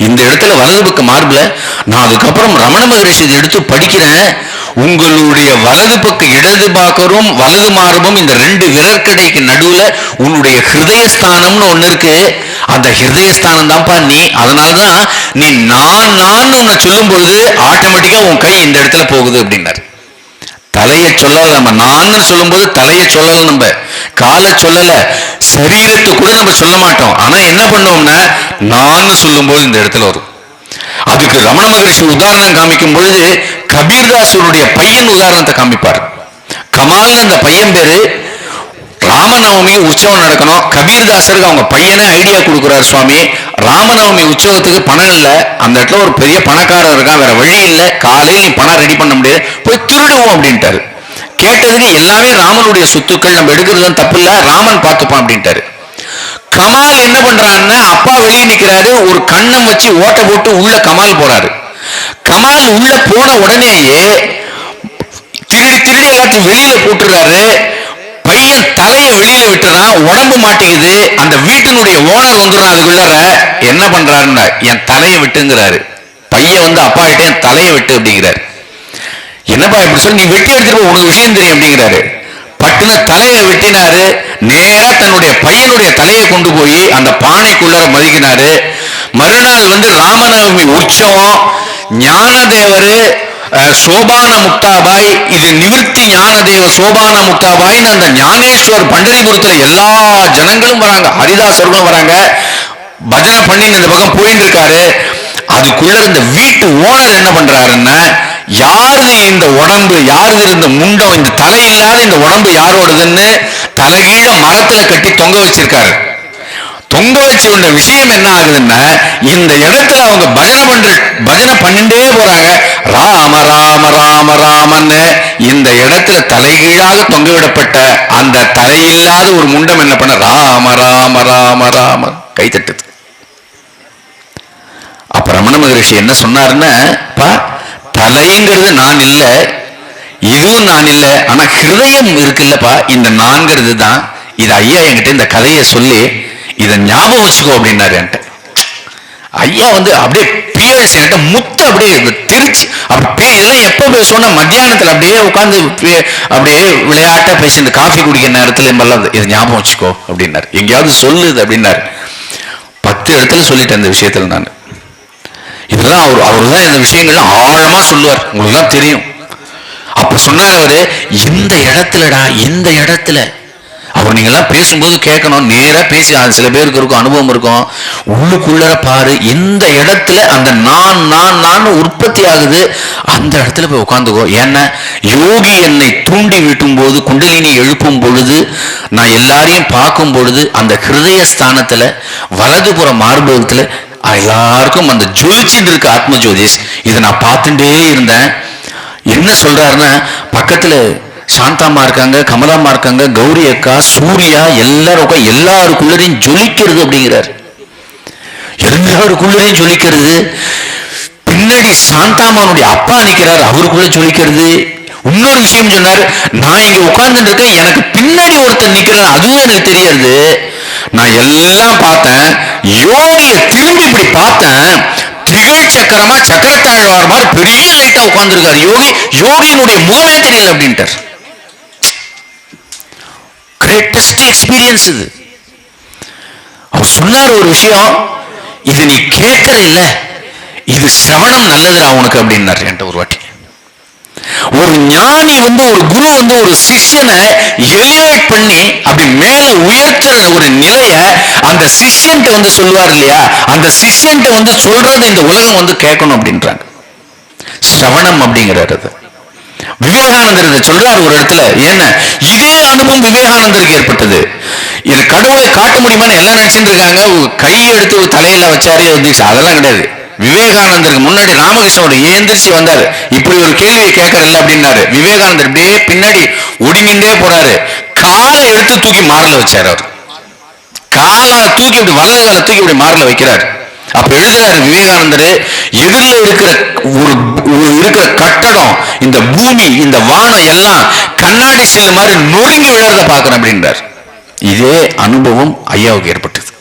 இந்த இடத்துல வலது பக்க மார்பில் நான் அதுக்கப்புறம் ரமண மகரிஷி எடுத்து படிக்கிறேன். உங்களுடைய வலது பக்க இடது பாக்கரும் வலது மார்பும் இந்த 2 விரற்கடைக்கு நடுவுல உன்னுடைய ஹிருதயஸ்தானம்னு ஒண்ணு இருக்கு. அந்த ஹிருதயஸ்தானம் தான்ப்பா நீ. அதனாலதான் நீ நான் உன்னை சொல்லும் பொழுது ஆட்டோமேட்டிக்கா உன் கை இந்த இடத்துல போகுது அப்படின்னாரு. தலையை சொல்லல, நம்ம நான் சொல்லும் போது தலையை சொல்லல, நம்ம காலை சொல்லல, சரீரத்தை கூட நம்ம சொல்ல மாட்டோம். ஆனா என்ன பண்ணுவோம்னா நான் சொல்லும் போது இந்த இடத்துல வரும். அதுக்கு ரமண மகரிஷி உதாரணம் காமிக்கும் பொழுது கபீர்தாசருடைய பையன் உதாரணத்தை காமிப்பார். கமால் அந்த பையன் பேரு. ராமநவமி உற்சவம் நடக்கணும். கபீர்தாசருக்கு அவங்க பையனை ஐடியா கொடுக்குறாரு, சுவாமி ராமநவமி உற்சவத்துக்கு பணம் இல்லை, அந்த இடத்துல ஒரு பெரிய பணக்காரர் இருக்கான், வேற வழி இல்லை, காலையில் நீ பணம் ரெடி பண்ண முடியாது, போய் திருடுவோம் அப்படின்ட்டாரு. கேட்டதுக்கு எல்லாமே ராமனுடைய சொத்துக்கள், நம்ம எடுக்கிறது தப்பு இல்லை, ராமன் பார்த்துப்பான் அப்படின்ட்டாரு. கமால் என்ன பண்றான்னா, அப்பா வெளியே நிக்கிறாரு, ஒரு கண்ணம் வச்சு ஓட்ட போட்டு உள்ள கமால் போறாரு. கமால் உள்ள போன உடனேயே திருடி எல்லாத்தையும் வெளியில போட்டுறாரு. பையன் தலையை வெளியில விட்டுறான், உடம்பு மாட்டிக்குது. அந்த வீட்டினுடைய ஓனர் வந்துடுறான். அதுக்குள்ளார என்ன பண்றாருன்னா, என் தலையை விட்டுங்கிறாரு. பையன் அப்பா கிட்ட என் தலையை விட்டு அப்படிங்கிறாரு. என்னப்பா இப்படி சொல்லி, நீ வெட்டி எடுத்துட்டு உனக்கு விஷயம் தெரியும் அப்படிங்கிறாரு. பட்டுன்னு தலையை வெட்டினாரு. நேரா தன்னுடைய பையனுடைய தலையை கொண்டு போய் அந்த பானைக்குள்ளார மதிக்கினாரு. மறுநாள் வந்து ராமநவமி உற்சவம், ஞானதேவர் சோபான முக்தாபாய், இது நிவிற்த்தி ஞானதேவ சோபான முக்தாபாய்ன்னு அந்த ஞானேஸ்வர் பண்டரிபுரத்துல எல்லா ஜனங்களும் வராங்க, ஹரிதாசர்களும் வராங்க, பஜனை பண்ணி இந்த பக்கம் போயிட்டு இருக்காரு. அதுக்குள்ள இந்த வீட்டு ஓனர் என்ன பண்றாருன்னா, யாரு இந்த உடம்பு, யாரு இந்த முண்டம், இந்த தலை இல்லாத இந்த உடம்பு யாரோடதுன்னு தலைகீழ மரத்துல கட்டி தொங்க வச்சிருக்காரு. தொங்க வச்ச விஷயம் என்ன ஆகுதுன்னா, இந்த இடத்துல அவங்க பஜனை பண்ணிட்டே போறாங்க, ராம ராம ராம ராமன்னு. இந்த இடத்துல தலைகீழாக தொங்க விடப்பட்ட அந்த தலையில்லாத ஒரு முண்டம் என்ன பண்ண, ராம ராம ராம ராம கைத்தட்டுது. அப்ப ரமண மகரிஷி என்ன சொன்னாருன்னா, தலைங்கிறது நான் இல்ல, இதுவும் நான் இல்ல, ஆனா ஹிருதயம் இருக்குல்லப்பா, இந்த நான்கிறது தான். இது ஐயா என்கிட்ட இந்த கதையை சொல்லி இதை ஞாபகம் வச்சுக்கோ அப்படின்னாரு என்கிட்ட. ஐயா வந்து அப்படியே பியர்ஸ் என்கிட்ட முத்து அப்படியே திருச்சி அப்படியே எல்லாம் எப்ப பேசுவோம்னா மத்தியானத்துல அப்படியே உட்காந்து அப்படியே விளையாட்டா பேசி இந்த காஃபி குடிக்கிற நேரத்துல எல்லாம் இதை ஞாபகம் வச்சுக்கோ அப்படின்னாரு. எங்கேயாவது சொல்லுது அப்படின்னாரு. 10 இடத்துல சொல்லிட்டேன் இந்த விஷயத்துல நான். இதெல்லாம் அவர் தான் இந்த விஷயங்கள்லாம் ஆழமா சொல்லுவார், உங்களுக்கு தான் தெரியும். அப்ப சொன்னார் அவரு, இந்த இடத்துலடா, இந்த இடத்துல அவர் நீங்க எல்லாம் பேசும்போது கேட்கணும், நேரா பேசி, சில பேருக்கு இருக்கும் அனுபவம் இருக்கும், உள்ளுக்குள்ளர பாரு, இந்த இடத்துல அந்த நான் உற்பத்தி ஆகுது, அந்த இடத்துல போய் உட்காந்துக்கோ. ஏன்னா யோகி என்னை தூண்டி விட்டும் போது, குண்டலினி எழுப்பும் பொழுது, நான் எல்லாரையும் பார்க்கும் பொழுது அந்த ஹிருதய ஸ்தானத்துல வலதுபுற மார்பகத்துல எல்லாருக்கும் அந்த ஜொலிச்சுட்டு இருக்கு ஆத்ம ஜோதிஷ். இதை நான் பார்த்துட்டே இருந்தேன். என்ன சொல்றாருன்னா, பக்கத்துல சாந்தாமா இருக்காங்க, கமலாமா இருக்காங்க, கௌரி அக்கா, சூர்யா, எல்லாரும் எல்லாருக்குள்ளரையும் ஜொலிக்கிறது அப்படிங்கிறார். எல்லாருக்குள்ளரையும் ஜொலிக்கிறது. பின்னாடி சாந்தாமானுடைய அப்பா நிற்கிறார், அவருக்குள்ள ஜொலிக்கிறது. இன்னொரு விஷயம் சொன்னாரு, நான் இங்க உட்கார்ந்துட்டு இருக்கேன், எனக்கு பின்னாடி ஒருத்தர் நிக்கிறான், அதுவும் எனக்கு தெரியாது. நான் எல்லாம் பார்த்தேன், யோகிய திரும்பி இப்படி பார்த்தேன், திகழ் சக்கரமா சக்கரத்தாழ்வார் மாதிரி பெரிய லைட்டா உட்கார்ந்துருக்காரு யோகி. யோகியினுடைய முகமே தெரியல அப்படின்ட்டார். கிரேட்டஸ்ட் எக்ஸ்பீரியன்ஸ் இது. அவர் சொன்னார் ஒரு விஷயம், இது நீ கேட்கற இல்ல, இது சிரவணம் நல்லதுடா உனக்கு அப்படின்னாரு என்கிட்ட ஒரு வாட்டி. ஒரு ஞானி வந்து, ஒரு குரு வந்து ஒரு சிஷ்யனை எலிவேட் பண்ணி அப்படி மேல உயர்த்துற ஒரு நிலைய அந்த சிஷ்யன்ட்ட வந்து சொல்லுவார் இல்லையா, அந்த சிஷ்யன்ட்ட வந்து சொல்றது இந்த உலகம் வந்து கேட்கணும் அப்படின்றாங்க. சிரவணம் அப்படிங்கிறது விவேகானந்தர் சொல்றார் ஒரு இடத்துல. என்ன இதே அனுபவம் விவேகானந்தருக்கு ஏற்பட்டது. இது கடவுளை காட்ட முடியுமான்னு எல்லாம் நினைச்சிட்டு இருக்காங்க. கையை எடுத்து தலையில வச்சாரு வந்துச்சு, அதெல்லாம் கிடையாது. விவேகானந்தருக்கு முன்னாடி ராமகிருஷ்ணோட ஏந்திரிச்சு வந்தாரு, இப்படி ஒரு கேள்வியை கேட்கறல அப்படின்னாரு. விவேகானந்தர் அப்படியே பின்னாடி ஒடுங்கிண்டே போறாரு, காலை எடுத்து தூக்கி மார்ல வச்சாரு. அவர் காலை தூக்கி இப்படி வலது காலை தூக்கி இப்படி மார்ல வைக்கிறார். அப்ப எழுதுறாரு விவேகானந்தர், எதிரில் இருக்கிற இருக்கிற கட்டடம், இந்த பூமி, இந்த வானம் எல்லாம் கண்ணாடி சில்லு மாதிரி நொறுங்கி விழறத பாக்குறேன் அப்படின்றார். இதே அனுபவம் ஐயாவுக்கு ஏற்பட்டது.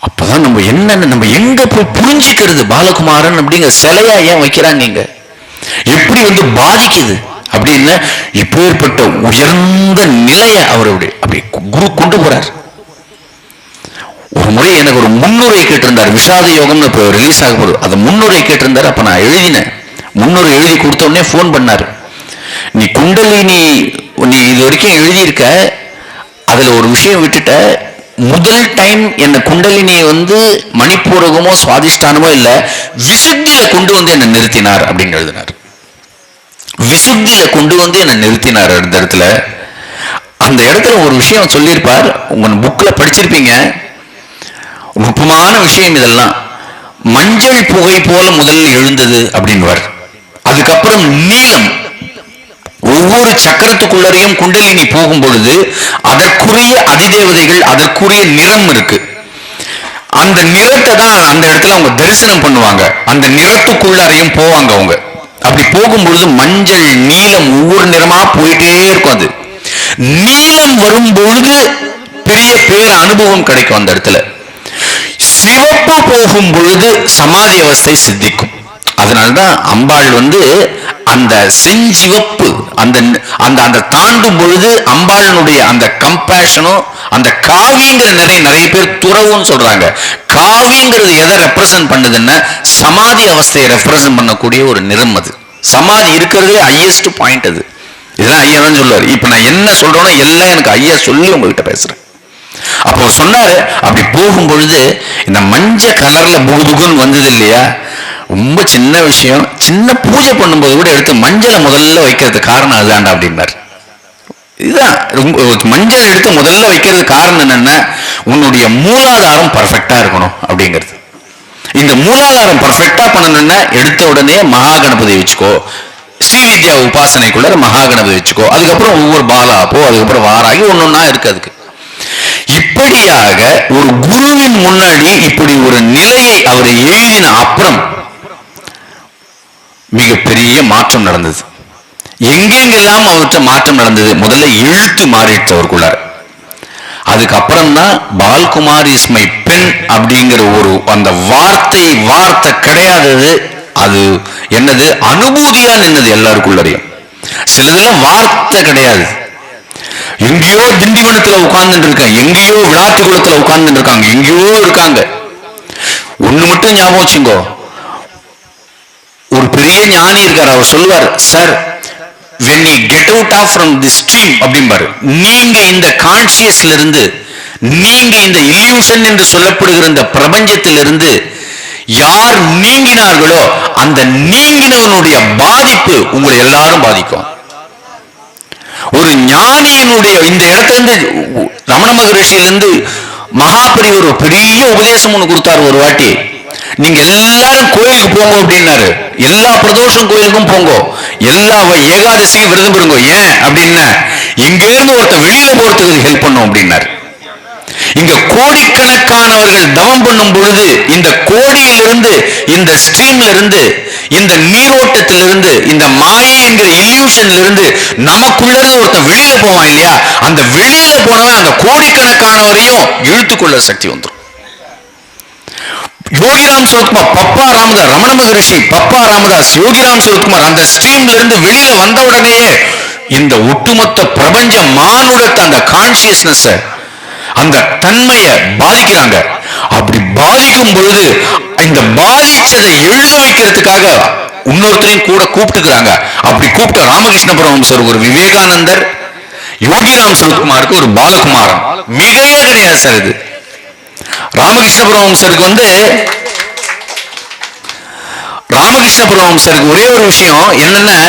அப்பதான் நம்ம என்னன்னு நம்ம எங்க போய் புரிஞ்சுக்கிறது, பாலகுமாரன் அப்படிங்கிற சிலையா ஏன் வைக்கிறாங்க, நீங்க எப்படி வந்து பாதிக்குது அப்படின்னு இப்பேற்பட்ட உயர்ந்த நிலைய அவர் அப்படி குரு கொண்டு போறார். ஒரு முறை எனக்கு ஒரு முன்னுரை கேட்டிருந்தார், விஷாத யோகம்னு இப்போ ரிலீஸ் ஆக போகுது, அந்த முன்னுரை கேட்டிருந்தார். அப்ப நான் எழுதினேன், முன்னுரை எழுதி கொடுத்த உடனே போன் பண்ணாரு, நீ குண்டலினி நீ இது வரைக்கும் எழுதியிருக்க, அதுல ஒரு விஷயம் விட்டுட்ட, முதல் டைம் என்ன குண்டலினியை வந்து மணிப்பூரகமோ சுவாதிஷ்டானமோ இல்ல, விசுத்தியில கொண்டு வந்து என்ன நிறுத்தினார் அப்படின்னு எழுதினார். விசுத்தியில கொண்டு வந்து என்ன நிறுத்தினார். அந்த இடத்துல அந்த இடத்துல ஒரு விஷயம் சொல்லியிருப்பார், உங்க புக்ல படிச்சிருப்பீங்க, நுட்பமான விஷயம் இதெல்லாம். மஞ்சள் புகை போல முதலில் எழுந்தது அப்படின்வார். அதுக்கப்புறம் நீலம், ஒவ்வொரு சக்கரத்துக்குள்ளரையும் குண்டலினி போகும் பொழுது அதற்குரிய அதிதேவதைகள், அதற்குரிய நிறம் இருக்கு. அந்த நிறத்தை தான் அந்த இடத்துல அவங்க தரிசனம் பண்ணுவாங்க. அந்த நிறத்துக்குள்ளரையும் போவாங்க அவங்க. அப்படி போகும்பொழுது மஞ்சள், நீலம், ஒவ்வொரு நிறமா போயிட்டே இருக்கும். அது நீலம் வரும் பொழுது பெரிய பேர் அனுபவம் கிடைக்கும் அந்த இடத்துல. சிவப்பு போகும் பொழுது சமாதி அவஸ்தை சித்திக்கும். அதனால்தான் அம்பாள் வந்து அந்த செஞ்சிவப்பு, அந்த அந்த அந்த தாண்டும் பொழுது அம்பாளனுடைய அந்த கம்பேஷனும், அந்த காவிங்கிற நிறைய பேர் துறவுன்னு சொல்றாங்க. காவிங்கிறது எதை ரெப்ரசன்ட் பண்ணுதுன்னா சமாதி அவஸ்தையை ரெப்ரசன்ட் பண்ணக்கூடிய ஒரு நிறம் அது. சமாதி இருக்கிறதுலே ஹையஸ்ட் பாயிண்ட் அது. இதெல்லாம் ஐயா தான் சொல்லுவார். இப்ப நான் என்ன சொல்றேனோ எல்லாம் எனக்கு ஐயா சொல்லி உங்ககிட்ட பேசுறேன். அப்போ சொன்னாரு, அப்படி போகும் பொழுது இந்த மஞ்சள் கலர்ல புகுதுகுன்னு வந்தது இல்லையா, ரொம்ப சின்ன விஷயம். சின்ன பூஜை பண்ணும்போது கூட எடுத்து மஞ்சளை முதல்ல வைக்கிறது காரணம் அதுதான்டா அப்படின்னாரு. இதுதான் மஞ்சள் எடுத்து முதல்ல வைக்கிறது காரணம் என்னன்னா, உன்னுடைய மூலாதாரம் பர்ஃபெக்டா இருக்கணும் அப்படிங்கிறது. இந்த மூலாதாரம் பர்ஃபெக்டா பண்ணணும்னா எடுத்த உடனே மகா கணபதி வச்சுக்கோ, ஸ்ரீவித்யா உபாசனைக்குள்ள மகா கணபதி வச்சுக்கோ, அதுக்கப்புறம் ஒவ்வொரு பாலாப்போ, அதுக்கப்புறம் வாராகி ஒன்னொன்னா இருக்கு. அதுக்கு இப்படியாக ஒரு குருவின் முன்னாடி இப்படி ஒரு நிலையை அவர் எழுதின அப்புறம் மிகப்பெரிய மாற்றம் நடந்தது. எங்கெங்கெல்லாம் அவர்கிட்ட மாற்றம் நடந்தது, முதல்ல எழுத்து மாறிட்டு அவருக்குள்ளார். அதுக்கப்புறம் தான் பால்குமார் இஸ் மை பென் அப்படிங்கிற ஒரு அந்த வார்த்தை கிடையாதது. அது என்னது, அனுபூதியா நின்னது எல்லாருக்குள்ளரையும். சிலதெல்லாம் வார்த்தை கிடையாது. எங்கேயோ திண்டிவனத்துல உட்கார்ந்துட்டு இருக்காங்க, எங்கேயோ விளாத்துக்குளத்துல உட்கார்ந்துட்டு இருக்காங்க, எங்கேயோ இருக்காங்க. ஒண்ணு மட்டும் ஞாபகம் வச்சுங்கோ, ஒரு பெரிய ஞானி இருக்கார், அவர் சொல்லுவார், sir when you get out of from this stream அப்படிம்பாரு, நீங்க இந்த கான்சியஸ்ல இருந்து, நீங்க இந்த இல்யூஷன் என்று சொல்லப்படுகிற இந்த பிரபஞ்சத்திலிருந்து யார் நீங்கினார்களோ அந்த நீங்கினவனுடைய பாதிப்பு உங்களை எல்லாரும் பாதிக்கும். ஒரு ஞானியினுடைய இந்த இடத்துல இருந்து ரமண மகரிஷியிலிருந்து மகாபரிவர் ஒரு பெரிய உபதேசம் ஒண்ணு கொடுத்தாரு ஒரு வாட்டி. நீங்க எல்லாரும் கோயிலுக்கு போங்க அப்படின்னாரு. எல்லா பிரதோஷம் கோயிலுக்கும் போங்க, எல்லா ஏகாதசியும் விரதம் பெறுங்க. ஏன் அப்படின்னா, இங்க இருந்து ஒருத்தர் வெளியில போறதுக்கு ஹெல்ப் பண்ணும் அப்படின்னாரு. இங்க கோடிக்கணக்கானவர்கள் தவம் பண்ணும் பொழுது இந்த கோடியிலிருந்து, இந்த ஸ்ட்ரீம்ல இருந்து, இந்த நீரோட்டத்திலிருந்து, இந்த மாயை என்கிற இல்யூஷன்ல இருந்து நமக்குள்ள இருந்து ஒருத்தன் வெளியில போவான் இல்லையா, அந்த வெளியில போனவன் அந்த கோடிக்கணக்கானவரையும் இழுத்துக்கொள்ள சக்தி வந்துடும். யோகிராம் சுரத்குமார், பப்பா ராமதாஸ், ரமண மகரிஷி பப்பா ராமதாஸ், யோகிராம் சுரத்குமார் அந்த ஸ்ட்ரீம்ல இருந்து வெளியில வந்த உடனேயே இந்த ஒட்டுமொத்த பிரபஞ்ச மானுடத்தை, அந்த கான்சியஸ்னஸ், அந்த தன்மையை பாதிக்கிறாங்க. அப்படி பாதிக்கும் பொழுது இந்த பாதிச்சதை எழுத வைக்கிறதுக்காக இன்னொருத்தரையும் கூட கூப்பிட்டுக்கிறாங்க. அப்படி கூப்பிட்ட ராமகிருஷ்ண பரமஹம்சர், ஒரு விவேகானந்தர், யோகிராம் சுரத்குமாருக்கு ஒரு பாலகுமாரன், மிகையே கிடையாது சார் இது. ராமகிருஷ்ண பரமஹம்சருக்கு ராமகிருஷ்ண பரமஹம்சருக்கு ஒரே ஒரு விஷயம் என்னன்னா,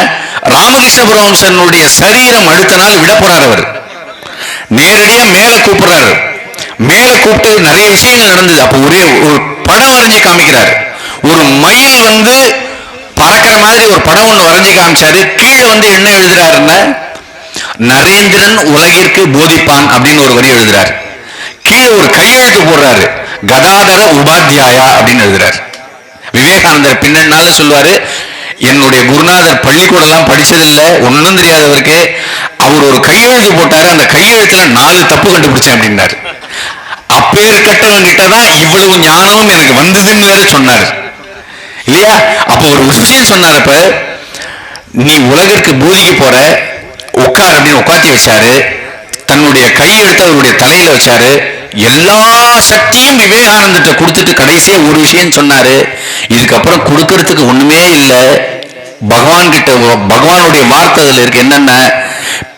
ராமகிருஷ்ண பரமஹம்சனுடைய சரீரம் அடுத்த நாள் விட போறார். அவர் நேரடியா மேல கூப்பிடுறாரு. மேல கூப்பிட்டு நிறைய விஷயங்கள் நடந்தது. அப்ப ஒரே ஒரு படம் வரைஞ்சி காமிக்கிறாரு. ஒரு மயில் பறக்கிற மாதிரி ஒரு படம் ஒண்ணு வரைஞ்சி காமிச்சாரு. கீழே என்ன எழுதுறாருன்னா, நரேந்திரன் உலகிற்கு போதிப்பான் அப்படின்னு ஒரு வரி எழுதுறாரு. கீழே ஒரு கையெழுத்து போடுறாரு, கதாதர உபாத்தியாயா அப்படின்னு எழுதுறாரு. விவேகானந்தர் பின்னால சொல்லுவாரு, என்னுடைய குருநாதர் பள்ளிக்கூடம் எல்லாம் படிச்சதில்லை, ஒன்னும் தெரியாதவருக்கு அவர் ஒரு கையெழுத்து போட்டாரு, அந்த கையெழுத்துல 4 தப்பு கண்டுபிடிச்சேன் அப்படின்னாரு. அப்பேர் கட்டவங்கிட்டதான் இவ்வளவு ஞானமும் எனக்கு வந்ததுன்னு வேற சொன்னாரு இல்லையா. அப்ப ஒரு விஷயம் சொன்னாரப்ப, நீ உலகிற்கு போதிக்க போற, உட்கார் அப்படின்னு உட்காத்தி வச்சாரு. தன்னுடைய கையெழுத்து அவருடைய தலையில வச்சாரு. எல்லா சக்தியும் விவேகானந்திட்ட கொடுத்துட்டு கடைசியா ஒரு விஷயம் சொன்னாரு, இதுக்கப்புறம் கொடுக்கறதுக்கு ஒண்ணுமே இல்லை, பகவான் கிட்ட, பகவானுடைய வார்த்தை அதுல இருக்கு. என்னன்னா,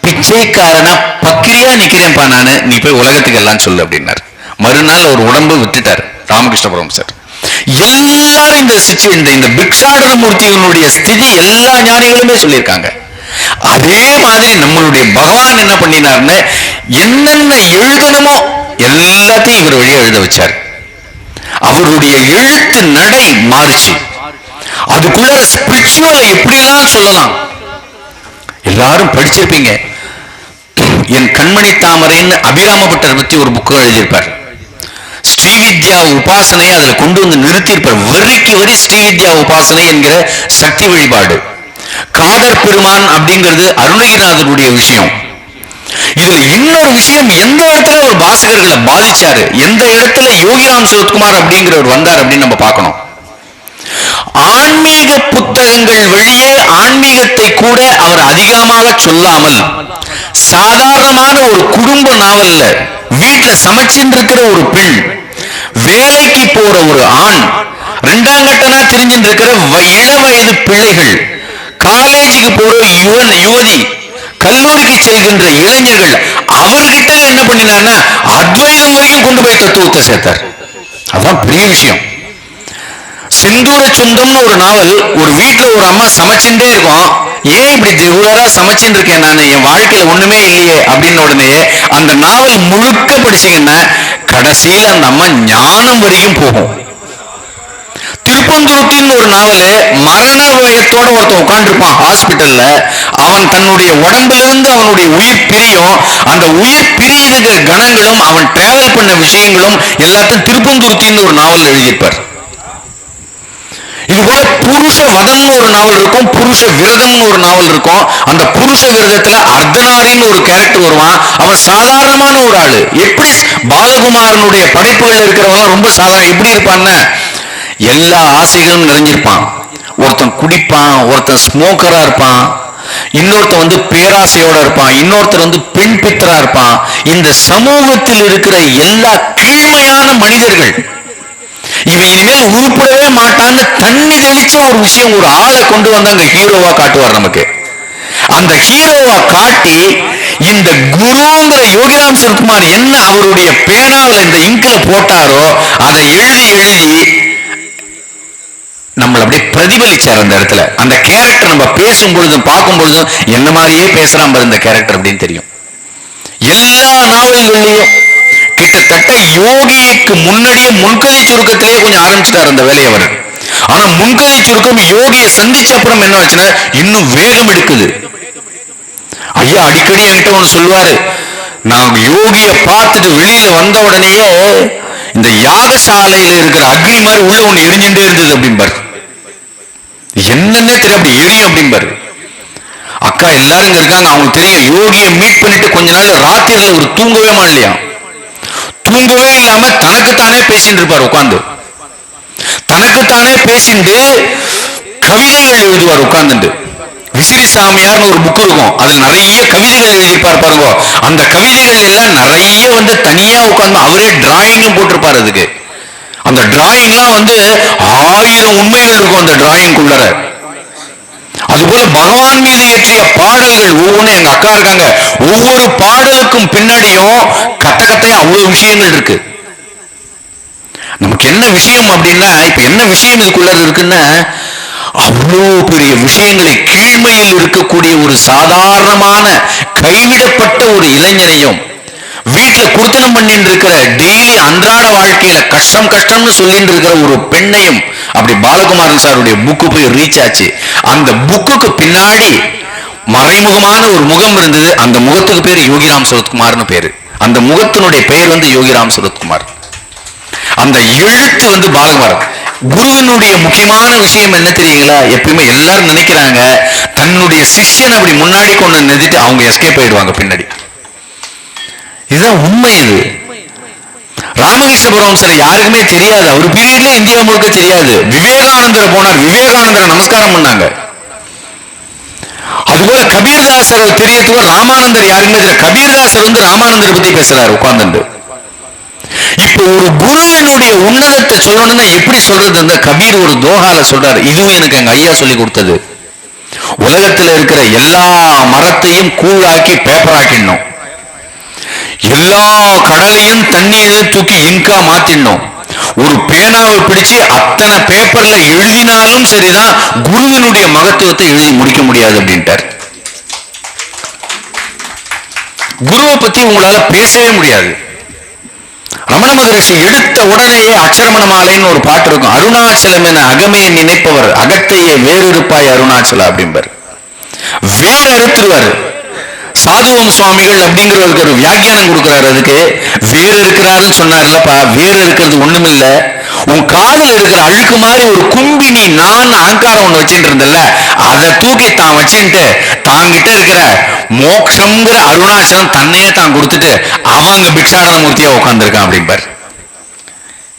பிச்சைக்காரனா பக்கிரியா நிக்கிறேன்ப்பா நானு, நீ போய் உலகத்துக்கு எல்லாம் சொல்லு அப்படின்னாரு. மறுநாள் ஒரு உடம்பு விட்டுட்டாரு ராமகிருஷ்ண பரமஹம்சர். எல்லாரும் இந்த பிக்ஷாடன மூர்த்தியினுடைய ஸ்திதி எல்லா ஞானிகளுமே சொல்லியிருக்காங்க. அதே மாதிரி நம்மளுடைய பகவான் என்ன பண்ணினார்னு, என்னென்ன எழுதணுமோ எல்லாத்தையும் இவர் வழியா எழுத வச்சார். அவருடைய எழுத்து நடை மாறிச்சு. அதுக்குள்ள ஸ்பிரிச்சுவல எப்படிலாம் சொல்லலாம், எல்லாரும் படிச்சிருப்பீங்க. என் கண்மணி தாமரைன்னு அபிராமபட்டர் பத்தி ஒரு புக்கு எழுதியிருப்பார். ஸ்ரீவித்யா உபாசனை அதுல கொண்டு நிறுத்தியிருப்பார். வரிக்கு வரி ஸ்ரீவித்யா உபாசனை என்கிற சக்தி வழிபாடு. காதர் பெருமான் அப்படிங்கிறது அருணகிரிநாதனுடைய விஷயம். இதுல இன்னொரு விஷயம், எந்த இடத்துல ஒரு வாசகர்களை பாதிச்சாரு, எந்த இடத்துல யோகிராம் சுரத்குமார் அப்படிங்கிறவர் வந்தார் அப்படின்னு நம்ம பார்க்கணும். ஆன்மீக புத்தகங்கள் வழியே ஆன்மீகத்தை கூட அவர் அதிகமாக சொல்லாமல் சாதாரணமான ஒரு குடும்ப நாவல்ல வீட்டுல சமைச்சுட்டு இருக்கிற ஒரு பெண், வேலைக்கு போற ஒரு ஆண், ரெண்டாம் கட்டனா தெரிஞ்சுட்டு இருக்கிற இளவயது பிள்ளைகள், காலேஜுக்கு போற யுவதி, கல்லூரிக்கு செல்கின்ற இளைஞர்கள், அவர்கிட்ட என்ன பண்ணினான்னா அத்வைதம் வரைக்கும் கொண்டு போய் தத்துவத்தை சேர்த்தார். அதான் பெரிய விஷயம். செந்தூர சுந்தம்னு ஒரு நாவல், ஒரு வீட்டுல ஒரு அம்மா சமைச்சுட்டே இருக்கும், ஏன் இப்படி ரெகுலரா சமைச்சுட்டு இருக்கேன் நான், என் வாழ்க்கையில ஒண்ணுமே இல்லையே அப்படின்னு உடனே அந்த நாவல் முழுக்க படிச்சீங்கன்னா கடைசியில அந்த அம்மா ஞானம் வரைக்கும் போகும். திருப்பந்துருத்தின்னு ஒரு நாவல், மரண வயத்தோட ஒருத்தன் உட்காந்துருப்பான் ஹாஸ்பிட்டல்ல, அவன் தன்னுடைய உடம்புல இருந்து அவனுடைய உயிர் பிரியும், அந்த உயிர் பிரியுதுங்கிற கணங்களும் அவன் டிராவல் பண்ண விஷயங்களும் எல்லாத்தையும் திருப்பந்துருத்தின்னு ஒரு நாவல் எழுதியிருப்பார். இது போல புருஷ வதம்னு ஒரு நாவல் இருக்கும், புருஷ விரதம்னு ஒரு நாவல் இருக்கும். அந்த புருஷ விரதத்துல அர்த்தநாரின்னு ஒரு கேரக்டர் வருவான். அவன் சாதாரணமான ஒரு ஆளு. எப்படி பாலகுமாரனுடைய படைப்புகள் இருக்கிறவங்க ரொம்ப சாதாரண, எப்படி இருப்பான்னு எல்லா ஆசைகளும் நிறைஞ்சிருப்பான். ஒருத்தன் குடிப்பான், ஒருத்தன் ஸ்மோக்கரா இருப்பான், இன்னொருத்தர் வந்து பேராசையோட இருப்பான், இன்னொருத்தர் வந்து பெண் பித்தரா இருப்பான். இந்த சமூகத்தில் இருக்கிற எல்லா கீழ்மையான மனிதர்கள் இவன் இனிமேல் உருப்படவே மாட்டான்னு தண்ணி தெளிச்ச ஒரு விஷயம், ஒரு ஆளை கொண்டு வந்து அங்க ஹீரோவா காட்டுவார் நமக்கு. அந்த ஹீரோவா காட்டி இந்த குருங்கிற யோகிராம் சுரத்குமார் என்ன அவருடைய பேனாவில் இந்த இங்கில போட்டாரோ அதை எழுதி எழுதி நம்மளை அப்படியே பிரதிபலிச்சார் அந்த இடத்துல. அந்த கேரக்டர் நம்ம பேசும் பொழுதும் பார்க்கும் பொழுதும் என்ன மாதிரியே பேசுறான் பாரு இந்த கேரக்டர் அப்படின்னு தெரியும். எல்லா நாவல்கள்லயும் கிட்டத்தட்ட யோகிக்கு முன்னாடியே முன்கதை சுருக்கத்திலேயே கொஞ்சம் ஆரம்பிச்சிட்டார் அந்த வேலையை அவர். ஆனா முன்கதை சுருக்கம் யோகியை சந்திச்ச அப்புறம் என்ன ஆச்சுன்னா இன்னும் வேகம் எடுக்குது. ஐயா அடிக்கடி என்கிட்ட ஒண்ணு சொல்லுவாரு, நான் யோகியை பார்த்துட்டு வெளியில வந்த உடனேயே இந்த யாகசாலையில இருக்கிற அக்னி மாதிரி உள்ள ஒண்ணு எரிஞ்சுட்டே இருந்தது அப்படிம்பாரு. என்னன்னே தெரியும், அப்படி எரியும் அப்படிம்பாரு. அக்கா எல்லாரும் இங்க இருக்காங்க, அவங்களுக்கு தெரியும் யோகியை மீட் பண்ணிட்டு கொஞ்ச நாள் ராத்திரில ஒரு தூங்கவே மாட்டலையா, தூங்கவே இல்லாம தனக்குத்தானே பேசிட்டு இருப்பார் உட்கார்ந்து, தனக்குத்தானே பேசிட்டு கவிதைகள் எழுதுவார் உட்கார்ந்துட்டு. விசிறி சாமியார்னு ஒரு புக் இருக்கும், அதுல நிறைய கவிதைகள் எழுதியிருப்பார் பாருங்க. அந்த கவிதைகள் எல்லாம் நிறைய வந்து தனியா உட்கார்ந்து அவரே டிராயிங்கும் போட்டிருப்பார். அதுக்கு அந்த டிராயிங்லாம் வந்து 1000 உண்மைகள் இருக்கும் அந்த டிராயிங்குள்ளர. அதுபோல பகவான் மீது இயற்றிய பாடல்கள் ஒவ்வொன்றும், எங்க அக்கா இருக்காங்க, ஒவ்வொரு பாடலுக்கும் பின்னாடியும் கத்தையா அவ்வளவு விஷயங்கள் இருக்கு. நமக்கு என்ன விஷயம் அப்படின்னா, இப்ப என்ன விஷயம் இதுக்குள்ள இருக்குன்னா, அவ்வளோ பெரிய விஷயங்களை, கீழ்மையில் இருக்கக்கூடிய ஒரு சாதாரணமான கைவிடப்பட்ட ஒரு இளைஞனையும், வீட்டுல குடுத்தனம் பண்ணிட்டு இருக்கிற டெய்லி அன்றாட வாழ்க்கையில கஷ்டம் கஷ்டம்னு சொல்லிட்டு இருக்கிற ஒரு பெண்ணையும், அப்படி பாலகுமாரன் சாருடைய புக்கு போய் ரீச் ஆச்சு. அந்த புக்குக்கு பின்னாடி மறைமுகமான ஒரு முகம் இருந்தது. அந்த முகத்துக்கு பேர் யோகிராம் சுரத்குமார்னு பேரு. அந்த முகத்தினுடைய பெயர் வந்து யோகிராம் சுரத்குமார். அந்த எழுத்து வந்து பாலகுமாரன். குருவினுடைய முக்கியமான விஷயம் என்ன தெரியுங்களா? எப்பயுமே எல்லாரும் நினைக்கிறாங்க தன்னுடைய சிஷ்யன் அப்படி முன்னாடி கொண்டு நிறுத்திட்டு அவங்க எஸ்கேப் ஆயிடுவாங்க பின்னாடி. இதுதான் உண்மை. இது ராமகிருஷ்ணபுரம் சில யாருக்குமே தெரியாது, அவர் பீரியட்ல இந்தியா முழுக்க தெரியாது. விவேகானந்தர் போனார், விவேகானந்தரை நமஸ்காரம் பண்ணாங்க. அதுபோல கபீர்தாசர் தெரியறதுக்கு ராமானந்தர் யாருக்குமே தெரியல. கபீர்தாசர் வந்து ராமானந்தரை பத்தி பேசுறாரு உட்கார்ந்து. இப்போ ஒரு குருவினுடைய உன்னதத்தை சொல்லணும்னா எப்படி சொல்றது? அந்த கபீர் ஒரு தோஹால சொல்றாரு, இதுவும் எனக்கு எங்க ஐயா சொல்லி கொடுத்தது. உலகத்துல இருக்கிற எல்லா மரத்தையும் கூழாக்கி பேப்பர் ஆக்கிடணும், எல்லா கடலையும் தண்ணீரை தூக்கி இங்கா மாத்திடணும், ஒரு பேனாவை பிடிச்சு அத்தனை பேப்பர்ல எழுதினாலும் சரிதான், குருவினுடைய மகத்துவத்தை எழுதி முடிக்க முடியாது அப்படின்ட்டார். குருவை பத்தி உங்களால பேசவே முடியாது. ரமண மகரிஷி எடுத்த உடனேயே அச்சரமண மாலைன்னு ஒரு பாட்டு இருக்கும். அருணாச்சலம் என அகமே நினைப்பவர் அகத்தையே வேறிருப்பாய் அருணாச்சல அப்படிம்பார். வேறு அறுத்துருவாரு. சாதுவம் சுவாமிகள் அப்படிங்கிறவருக்கு ஒரு வியாக்கியானம் கொடுக்கிறாரு. அதுக்கு வேறு இருக்கிறாருன்னு சொன்னார்லப்பா, வேறு இருக்கிறது ஒண்ணுமில்ல, உன் காலில் இருக்கிற அழுக்கு மாதிரி ஒரு கும்பினி நான் அகங்காரம் ஒண்ணு வச்சுட்டு இருந்தல, அதை தூக்கி தான் வச்சுட்டு தாங்கிட்ட இருக்கிற மோட்சம்ங்கிற அருணாச்சலம் தன்னையே தான் கொடுத்துட்டு அவங்க பிக்ஷானந்த மூர்த்தியா உட்கார்ந்துருக்கான் அப்படிம்பார்.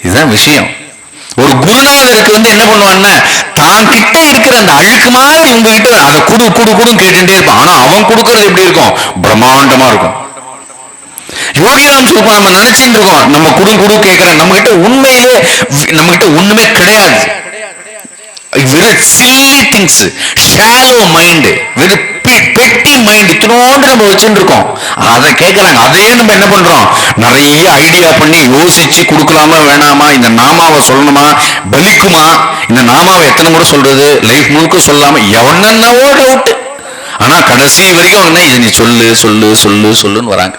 இதுதான் விஷயம். ஒரு குருநாதருக்கு வந்து என்ன பண்ணுவான்னா, தான் கிட்ட இருக்கிற அந்த அழுக்கு மாதிரி உங்ககிட்ட அதை குடு குடு குடுன்னு கேட்டுட்டே இருப்பான். ஆனா அவன் கொடுக்கறது எப்படி இருக்கும்? பிரம்மாண்டமா இருக்கும். யோகிராம் சுரூபம் நம்ம நினைச்சுட்டு இருக்கோம், நம்ம குடு குடு கேட்கிறேன், நம்ம கிட்ட உண்மையிலே நம்ம கிட்ட ஒண்ணுமே கிடையாது. வெறும் சில்லி திங்ஸ், ஷாலோ மைண்ட், வெறும் பெட்டி மைண்ட் இத்தனோண்டு நம்ம வச்சுட்டு இருக்கோம். அதை கேட்கறாங்க. அதையே நம்ம என்ன பண்றோம்? நிறைய ஐடியா பண்ணி யோசிச்சு கொடுக்கலாமா வேணாமா, இந்த நாமாவை சொல்லணுமா, பலிக்குமா, இந்த நாமாவை எத்தனை முறை சொல்றது, லைஃப் முழுக்க சொல்லாம எவனோ டவுட். ஆனா கடைசி வரைக்கும் என்ன, இதை நீ சொல்லு சொல்லு சொல்லு சொல்லுன்னு வராங்க.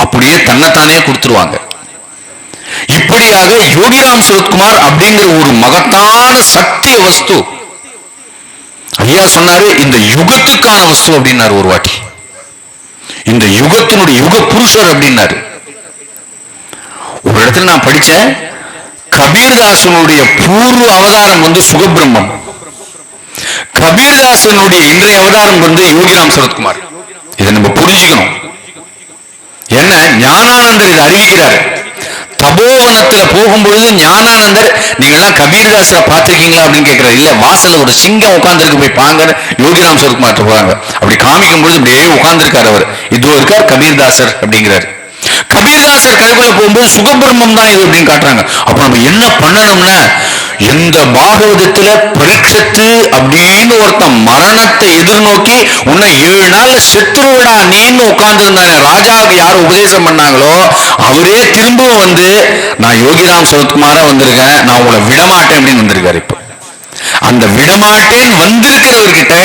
அப்படியே தன்னைத்தானே கொடுத்துருவாங்க. இப்படியாக யோகிராம் சுரத்குமார் அப்படிங்கிற ஒரு மகத்தான சத்திய வஸ்து ஐயா சொன்னாரு, இந்த யுகத்துக்கான வஸ்து அப்படின்னாரு ஒரு வாட்டி. இந்த யுகத்தினுடைய யுக புருஷர் அப்படின்னாரு. ஒரு இடத்துல நான் படிச்சேன், கபீர்தாசனுடைய பூர்வ அவதாரம் வந்து சுகபிரம்மம், கபீர்தாசனுடைய இன்றைய அவதாரம் வந்து யோகிராம் சுரத்குமார். இதை நம்ம புரிஞ்சுக்கணும். என்ன ஞானானந்தர் இதை அறிவிக்கிறார். தபோவனத்துல போகும்பொழுது ஞானானந்தர், நீங்க எல்லாம் கபீர்தாசரை பார்த்திருக்கீங்களா அப்படின்னு கேட்கிறாரு. இல்ல, வாசல்ல ஒரு சிங்கம் உட்கார்ந்துருக்கு, போய் பாங்க. யோகிராம் சுரத்குமார் போறாங்க. அப்படி காமிக்கும் பொழுது அப்படியே உட்கார்ந்துருக்காரு அவர். இதோ இருக்கார் கபீர்தாசர் அப்படிங்கிறாரு. கபீர்தாசர் கதைக்குள்ள போகும்போது சுகபிரம்மம் தான் இது அப்படின்னு காட்டுறாங்க. அப்ப நம்ம என்ன பண்ணணும்னா, எந்த பாகவதத்துல பரீட்சத்து அப்படின்னு ஒருத்தன் மரணத்தை எதிர்நோக்கி உன்னை 7 நாள்ல செத்துருவடா நீன்னு உட்கார்ந்து இருந்தாங்க, ராஜாவுக்கு யார் உபதேசம் பண்ணாங்களோ அவரே திரும்பவும் வந்து, நான் யோகிராம் சுரத்குமாரா வந்திருக்கேன், நான் உங்களை விடமாட்டேன் அப்படின்னு வந்திருக்காரு. இப்போ அந்த விடமாட்டேன் வந்திருக்கிறவர்கிட்ட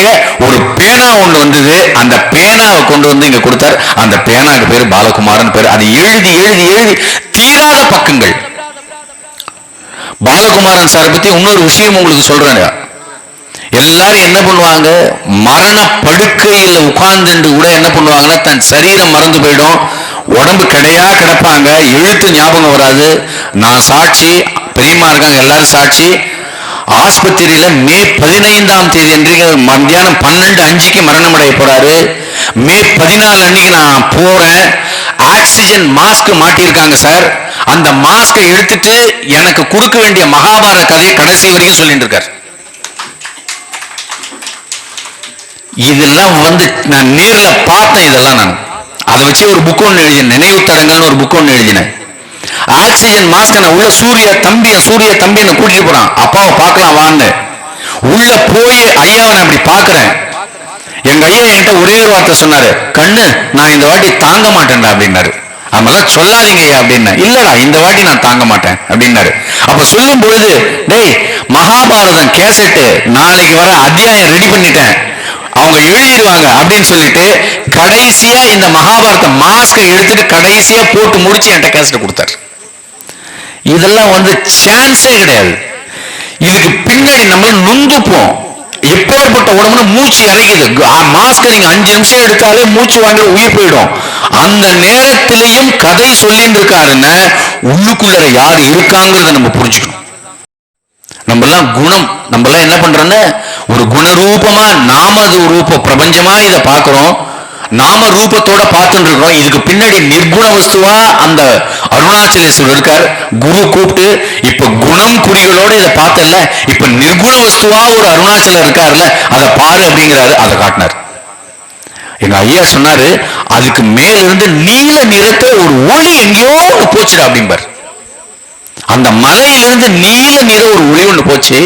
ஒரு பேனா ஒண்ணு வந்தது. அந்த பேனாவை கொண்டு வந்து இங்க கொடுத்தார். அந்த பேனாக்கு பேரு பாலகுமாரன் பேரு. அது எழுதி எழுதி எழுதி தீராத பக்கங்கள். பாலகுமாரன் சாரை பத்தி இன்னொரு விஷயம் உங்களுக்கு சொல்றேன். எல்லாரும் என்ன பண்ணுவாங்க, மரண படுக்கையில் உட்கார்ந்து கூட என்ன பண்ணுவாங்கன்னா, தன் சரீரம் மறந்து போயிடும், உடம்பு கிடையா கிடப்பாங்க, எழுத்து ஞாபகம் வராது. நான் சாட்சி, பெரியமா இருக்காங்க, எல்லாரும் சாட்சி. ஆஸ்பத்திரியில மே 15ஆம் தேதி அன்றைக்கு மத்தியானம் 12:05 மரணம் அடைய போறாரு. மே 14 அன்னைக்கு நான் போறேன். ஆக்சிஜன் மாஸ்க் மாட்டியிருக்காங்க சார். அந்த மாஸ்கை எடுத்துட்டு எனக்கு கொடுக்க வேண்டிய மகாபாரத கதையை கடைசி வரைக்கும் சொல்லிட்டு இருக்கார். இதெல்லாம் வந்து நான் நேர்ல பார்த்தேன். இதெல்லாம் நான் அதை வச்சு ஒரு புக் ஒன்று எழுதினேன், நினைவு தடங்கள்னு ஒரு புக் ஒன்று எழுதினேன். ஆக்சிஜன் மாஸ்க் நான் உள்ள சூரிய தம்பி என்ன கூட்டிட்டு போறான், அப்பாவை பார்க்கலாம் வான்னு. உள்ள போய் ஐயாவை நான் அப்படி பாக்குறேன். எங்க ஐயா என்கிட்ட ஒரே ஒரு வார்த்தை சொன்னாரு, கண்ணு நான் இந்த வாட்டி தாங்க மாட்டேன்டா அப்படின்னாரு. அதெல்லாம் சொல்லாதீங்க ஐயா அப்படின்னா. இல்லடா இந்த வாட்டி நான் தாங்க மாட்டேன் அப்படின்னாரு. அப்ப சொல்லும் பொழுது, டேய் மகாபாரதம் கேசட்டு நாளைக்கு வர அத்தியாயம் ரெடி பண்ணிட்டேன், அவங்க எழுதிடுவாங்க அப்படின்னு சொல்லிட்டு கடைசியா இந்த மகாபாரத மாஸ்கை எடுத்துட்டு கடைசியா போட்டு முடிச்சு என்கிட்ட கேசட் கொடுத்தாரு. இதெல்லாம் வந்து சான்ஸே கிடையாது. இதுக்கு பின்னாடி நம்ம நொந்துப்போம். எப்பேற்பட்ட உடம்புல மூச்சு இறைக்குது. மாஸ்க் நீங்க 5 நிமிஷம் எடுத்தாலே மூச்சு வாங்க உயிர் போயிடும். அந்த நேரத்திலையும் கதை சொல்லிட்டு இருக்காருன்னு உள்ளுக்குள்ள யார் இருக்காங்கிறத நம்ம புரிஞ்சுக்கணும். நம்ம எல்லாம் குணம், நம்ம எல்லாம் என்ன பண்றோம்னா ஒரு குணரூபமா நாம ரூப பிரபஞ்சமா இதை பாக்குறோம், நாம ரூபத்தோட பார்த்துட்டு இருக்கோம். இதுக்கு பின்னாடி நிர்குண வஸ்துவா அந்த அருணாச்சலேஸ்வரர் இருக்கார். குரு கூப்பிட்டு இப்ப குணம் குறிகளோட இதை பார்த்தல, இப்ப நிர்குண வஸ்துவா ஒரு அருணாச்சலர் இருக்காருல்ல, அதை பாரு அப்படிங்கிறாரு. அதை காட்டினார். எங்க ஐயா சொன்னாரு, அதுக்கு மேலிருந்து நீல நிறத்தை ஒரு ஒளி எங்கேயோ போச்சுடா அப்படிம்பார். அந்த மலையிலிருந்து நீல நிற ஒரு ஒளி ஒண்ணு போச்சு.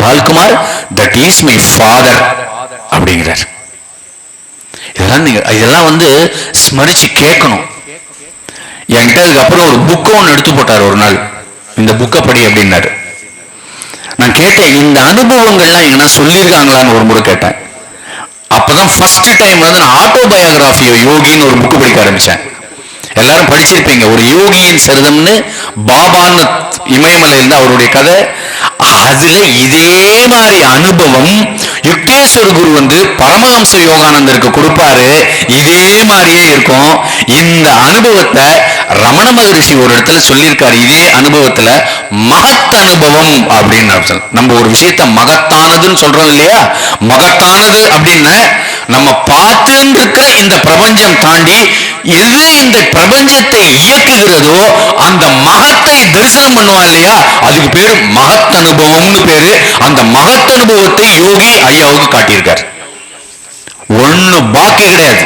Balkumar, that is my father அப்படிங்கிறார். இதெல்லாம் வந்து ஸ்மரிச்சு கேட்கணும். என்கிட்ட அதுக்கப்புறம் ஒரு புக்கை ஒன்று எடுத்து போட்டார் ஒரு நாள், இந்த புக்கை படி அப்படின்னாரு. நான் கேட்டேன், இந்த அனுபவங்கள்லாம் எங்கன்னா சொல்லியிருக்காங்களான்னு ஒரு முறை கேட்டேன். அப்பதான் ஃபர்ஸ்ட் டைம் வந்து நான் ஆட்டோபயோகிராஃபி யோகின்னு ஒரு புக்கு படிக்க ஆரம்பிச்சேன். எல்லாரும் படிச்சிருப்பீங்க, ஒரு யோகியின் சரிதம்னு பாபான்னு இமயமலையிலிருந்து அவருடைய கதை. அதுல இதே மாதிரி அனுபவம் யுக்தேஸ்வர குரு வந்து பரமஹம்ச யோகானந்தருக்கு கொடுப்பாரு. இதே மாதிரியே இருக்கும். இந்த அனுபவத்தை ரமண மகரிஷி ஒரு இடத்துல சொல்லியிருக்காரு. இதே அனுபவத்துல மகத் அனுபவம் அப்படின்னு நம்ம ஒரு விஷயத்த மகத்தானதுன்னு சொல்றோம் இல்லையா, மகத்தானது அப்படின்னு நம்ம பார்த்துட்டு இருக்கிற இந்த பிரபஞ்சம் தாண்டி எது இந்த பிரபஞ்சத்தை இயக்குகிறதோ அந்த மகத்தை தரிசனம் பண்ணுவான் இல்லையா, அதுக்கு பேரு மகத் அனுபவம்னு பேரு. அந்த மகத் அனுபவத்தை யோகி ஐயாவுக்கு காட்டியிருக்கார். ஒண்ணு பாக்கி கிடையாது.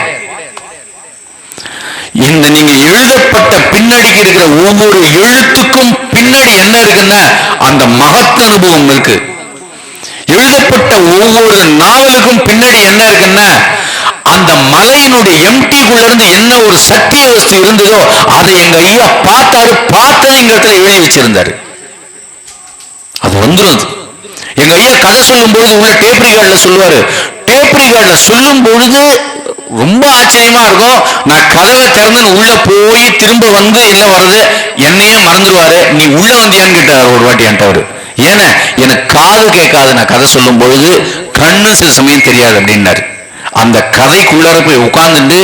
இந்த நீங்க எழுதப்பட்ட பின்னாடிக்கு இருக்கிற ஒவ்வொரு எழுத்துக்கும் பின்னாடி என்ன இருக்குன்னா அந்த மகத் அனுபவம் இருக்கு. எழுதப்பட்ட ஒவ்வொரு நாவலுக்கும் பின்னாடி என்ன இருக்குன்னா அந்த மலையினுடைய எம்டிக்குள்ள இருந்து என்ன ஒரு சத்திய வஸ்து இருந்ததோ அதை எங்க ஐயா பார்த்தாரு. பார்த்த எங்க இடத்துல எழுதி வச்சிருந்தாரு. அது வந்துடும். எங்க ஐயா கதை சொல்லும் பொழுது உள்ள டேப் ரிகார்ட்ல சொல்லுவாரு. டேப் ரிகார்ட்ல சொல்லும் பொழுது ரொம்ப ஆச்சரியமா இருக்கும். நான் கதவை திறந்து உள்ள போய் திரும்ப வந்து என்ன வர்றது என்னையே மறந்துடுவாரு. நீ உள்ள வந்தியான்னு கேட்டாரு ஒரு வாட்டி என்கிட்ட. ஏன்னா எனக்கு காது கேட்காது, நான் கதை சொல்லும் பொழுது கண்ணு சில சமயம் தெரியாது அப்படின்னாரு. அந்த கதைக்குள்ளார போய் உட்கார்ந்துட்டு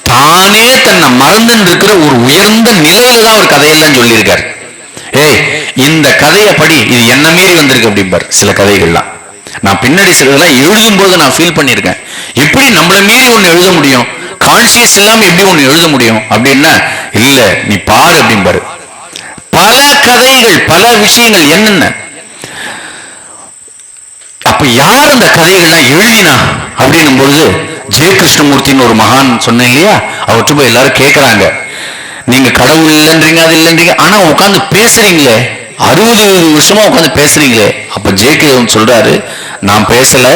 தானே தன்னை மறந்துன்னு இருக்கிற ஒரு உயர்ந்த நிலையில தான் ஒரு கதையெல்லாம் சொல்லியிருக்காரு. ஏய் இந்த கதையை படி, இது என்ன மீறி வந்திருக்கு அப்படிம்பார். சில கதைகள்லாம் நான் பின்னாடி சிலதெல்லாம் எழுதும் போது நான் ஃபீல் பண்ணியிருக்கேன். எப்படி நம்மளை மீறி ஒன்று எழுத முடியும், கான்சியஸ் இல்லாம எப்படி ஒன்று எழுத முடியும் அப்படின்னா, இல்ல நீ பாரு அப்படிம்பாரு. பல கதைகள் பல விஷயங்கள் என்னென்ன. அப்ப யார் அந்த கதைகள்லாம் எழுதினா அப்படின்னும் பொழுது ஜெய கிருஷ்ணமூர்த்தின்னு ஒரு மகான் சொன்னேன் இல்லையா, அவர்கிட்ட போய் எல்லாரும் கேட்கறாங்க, நீங்க கடவுள் இல்லைன்றீங்க அது இல்லைன்றீங்க, ஆனா உட்காந்து பேசுறீங்களே 60 வருஷமா உட்காந்து பேசுறீங்களே. அப்ப ஜெயகிரன் சொல்றாரு, நான் பேசல,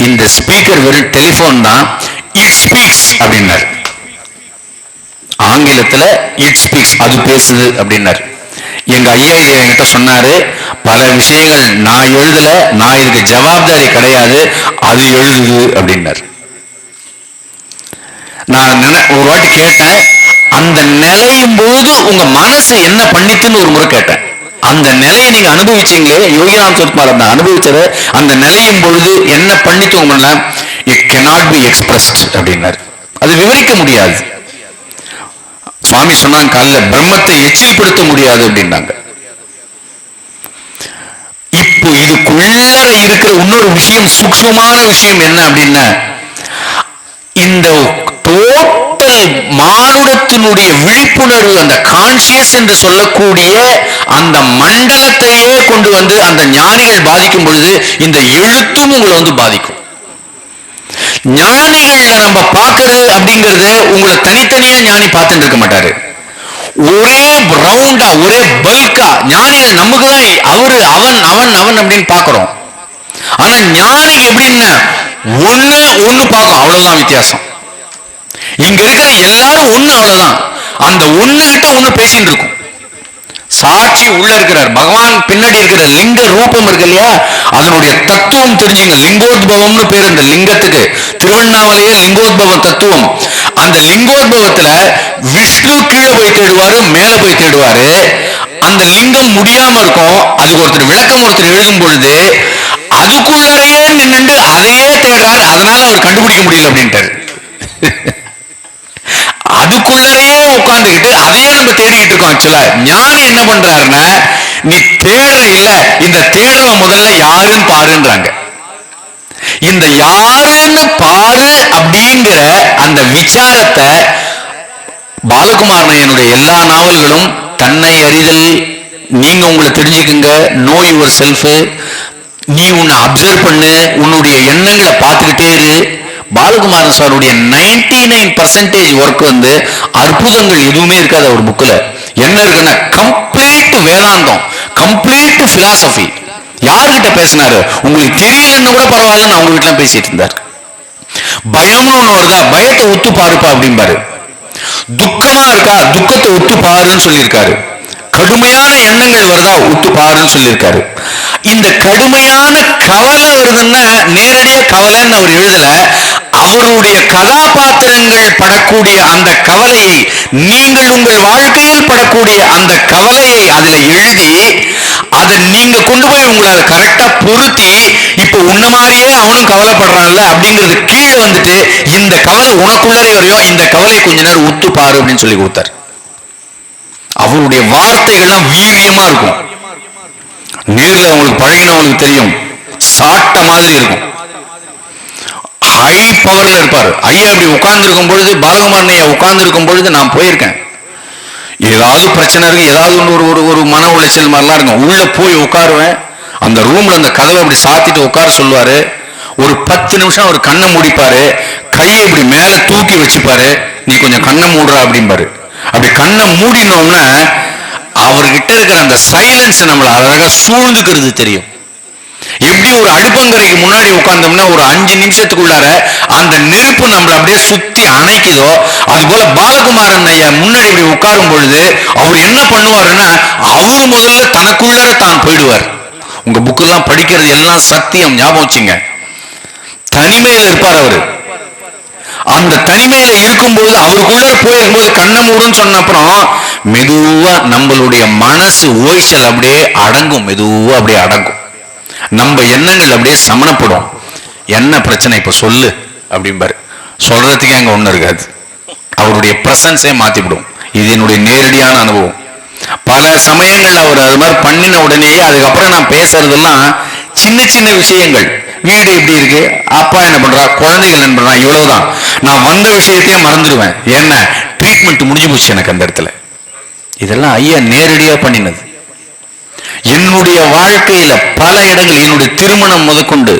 இந்த ஸ்பீக்கர் வெறும் டெலிபோன் தான், இட் ஸ்பீக்ஸ் அப்படின்னாரு. ஆங்கிலத்துல இட் ஸ்பீக்ஸ், அது பேசுது அப்படின்னாரு. எங்க ஐயா என்கிட்ட சொன்னாரு, பல விஷயங்கள் நான் எழுதல, நான் இதுக்கு ஜவாப்தாரி கிடையாது, அது எழுதுது அப்படின்னாரு. நான் ஒரு வாட்டி கேட்டேன், அந்த நிலையும் போது உங்க மனசு என்ன பண்ணித்துன்னு ஒரு முறை கேட்டேன். அந்த நிலையை நீங்க அனுபவிச்சீங்களே, யோகிராம் சுரத்குமார் அந்த அனுபவிச்சத, அந்த நிலையும் பொழுது என்ன பண்ணித்து உங்க இட் கேனாட் பி எக்ஸ்பிரஸ்ட் அப்படின்னாரு. அது விவரிக்க முடியாது. சுவாமி சொன்னாங்க காலைல, பிரம்மத்தை எச்சில்படுத்த முடியாது அப்படின்னாங்க. இப்போ இதுக்குள்ளார இருக்கிற இன்னொரு விஷயம், சூக்ஷ்மமான விஷயம் என்ன அப்படின்னா, இந்த டோட்டல் மானுடத்தினுடைய விழிப்புணர்வு, அந்த கான்சியஸ் என்று சொல்லக்கூடிய அந்த மண்டலத்தையே கொண்டு வந்து அந்த ஞானிகள் பாதிக்கும் பொழுது இந்த எழுத்தும் உங்களை வந்து பாதிக்கும். ஞானிகள்ல நம்ம பார்க்கறது அப்படிங்கறது உங்களை தனித்தனியா ஞானி பார்த்துட்டு இருக்க மாட்டாரு, ஒரே ரவுண்டா ஒரே பல்கா. ஞானிகள் நமக்குதான் அவரு அவன் அவன் அவன் அப்படின்னு பாக்குறோம். ஆனா ஞானிகள் எப்படின்னா ஒண்ணு ஒண்ணு பார்க்கும், அவ்வளவுதான் வித்தியாசம். இங்க இருக்கிற எல்லாரும் ஒண்ணு, அவ்வளவுதான். அந்த ஒண்ணு கிட்ட ஒண்ணு பேசிட்டு இருக்கும். சாட்சி உள்ள இருக்கிறார் பகவான், பின்னாடி இருக்கிற லிங்க ரூபம் இருக்கு இல்லையா, அதனுடைய தத்துவம் தெரிஞ்சுங்க. லிங்கோத்பவம்னு பேர் இந்த லிங்கத்துக்கு. திருவண்ணாமலையே லிங்கோத்பவம் தத்துவம். அந்த லிங்கோத்பவத்துல விஷ்ணு கீழே போய் தேடுவாரு, மேல போய் தேடுவாரு. அந்த லிங்கம் முடியாம இருக்கும். அதுக்கு ஒருத்தர் விளக்கம் ஒருத்தர் எழுதும் பொழுது அதுக்குள்ளரையே நின்று அதையே தேடுறாரு, அதனால அவர் கண்டுபிடிக்க முடியல அப்படின்ட்டாரு. அதுக்குள்ளரையே உட்கார்ந்துக்கிட்டு அதையே நம்ம தேடிக்கிட்டு இருக்கோம். ஆக்சுவலா ஞானி என்ன பண்றாருன்னா, நீ தேடுற இல்ல, இந்த தேடுற முதல்ல யாருன்னு பாருன்றாங்க. இந்த யாருன்னு பாரு அப்படிங்கிற அந்த விசாரத்தை பாலகுமார் என்னுடைய எல்லா நாவல்களும், தன்னை அறிதல், நீங்க உங்களை தெரிஞ்சுக்குங்க, நோ யுவர் செல்ஃப், நீ உன்னை அப்சர்வ் பண்ணு, உன்னுடைய எண்ணங்களை பார்த்துக்கிட்டே இரு. பாலகுமாரன் சாருடைய 99% ஒர்க் வந்து அற்புதங்கள் எதுவுமே இருக்காது அவர் புக்ல. என்ன இருக்குன்னா கம்ப்ளீட் வேதாந்தம், கம்ப்ளீட் பிலாசபி. யார்கிட்ட பேசினாரு, உங்களுக்கு தெரியலன்னு கூட பரவாயில்ல, நான் உங்க வீட்டுல பேசிட்டு இருந்தார். பயம்னு ஒண்ணு வருதா, பயத்தை ஒத்து பாருப்பா அப்படிம்பாரு. துக்கமா இருக்கா, துக்கத்தை ஒத்து பாருன்னு சொல்லியிருக்காரு. கடுமையான எண்ணங்கள் வருதா, ஒத்து பாருன்னு சொல்லியிருக்காரு. இந்த கடுமையான கவலை வருதுன்னா நேரடியா கவலைன்னு அவர் எழுதல, அவருடைய கதாபாத்திரங்கள் படக்கூடிய அந்த கவலையை, நீங்கள் உங்கள் வாழ்க்கையில் படக்கூடிய அந்த கவலையை அதுல எழுதி, அதை நீங்க கொண்டு போய் உங்களை அதை கரெக்டா பொருத்தி, இப்ப உன்ன மாதிரியே அவனும் கவலைப்படுறான்ல அப்படிங்கிறது கீழே வந்துட்டு, இந்த கவலை உனக்குள்ளரே வரையும், இந்த கவலை கொஞ்ச நேரம் ஒத்து பாரு அப்படின்னு சொல்லி கொடுத்தார். அவருடைய வார்த்தைகள்லாம் வீரியமா இருக்கும். நேரில் அவங்களுக்கு பழகினவங்களுக்கு தெரியும், சாட்ட மாதிரி இருக்கும். ஹை பவர்ல இருப்பார். ஐயா இப்படி உட்கார்ந்து இருக்கும் பொழுது, பாலகுமாரன் ஐயா உட்கார்ந்து இருக்கும் பொழுது நான் போயிருக்கேன். ஏதாவது பிரச்சனை இருக்கு, ஏதாவது ஒரு மன உளைச்சல் மாதிரிலாம் இருக்கும். உள்ள போய் உட்காருவேன். அந்த ரூம்ல அந்த கதவை அப்படி சாத்திட்டு உட்கார சொல்லுவாரு. ஒரு 10 நிமிஷம் அவர் கண்ணை மூடிப்பாரு, கையை இப்படி மேல தூக்கி வச்சுப்பாரு. நீ கொஞ்சம் கண்ணை மூடுறா அப்படிம்பாரு. அப்படி கண்ணை மூடினோம்னா அவர்கிட்ட இருக்கிற அந்த சைலன்ஸ் நம்மள அழகா சூழ்ந்துக்கிறது தெரியும். எப்படி ஒரு அடுப்பங்கரைக்கு முன்னாடி உட்கார்ந்தோம்னா ஒரு 5 நிமிஷத்துக்குள்ளார அந்த நெருப்பு நம்மள அப்படியே சுத்தி அணைக்குதோ, அது போல பாலகுமாரன் ஐயா முன்னாடி இப்படி உட்காரும் பொழுது அவர் என்ன பண்ணுவாருன்னா, அவரு முதல்ல தனக்குள்ளார தான் போயிடுவார். உங்க புக்கெல்லாம் படிக்கிறது எல்லாம் சத்தியம், ஞாபகம் வச்சுங்க. தனிமையில இருப்பார் அவரு. அந்த தனிமையில இருக்கும்போது அவருக்குள்ள போயிருக்கும்போது கண்ணை மூடுன்னு சொன்ன அப்புறம் மெதுவா நம்மளுடைய மனசு ஓய்ச்சல் அப்படியே அடங்கும், மெதுவா அப்படியே அடங்கும். நம்ம எண்ணங்கள் அப்படியே சமணப்படும். என்ன பிரச்சனை இப்ப சொல்லு அப்படிம்பாரு. சொல்றதுக்கே அங்க ஒண்ணு இருக்காது. அவருடைய பிரசன்ஸே மாத்திவிடும். இது என்னுடைய நேரடியான அனுபவம். பல சமயங்கள்ல அவர் அது மாதிரி பண்ணின உடனேயே அதுக்கப்புறம் நான் பேசுறதெல்லாம் சின்ன சின்ன விஷயங்கள். வீடு எப்படி இருக்கு, அப்பா என்ன பண்றா, குழந்தைகள் என்ன பண்றா, இவ்வளவுதான். நான் வந்த விஷயத்தையே மறந்துடுவேன். என்ன ட்ரீட்மெண்ட் முடிஞ்சு போச்சு எனக்கு அந்த இடத்துல. இதெல்லாம் ஐயா நேரடியா பண்ணினது. என்னுடைய வாழ்க்கையில பல இடங்கள், என்னுடைய திருமணம் முதற்கொண்டு,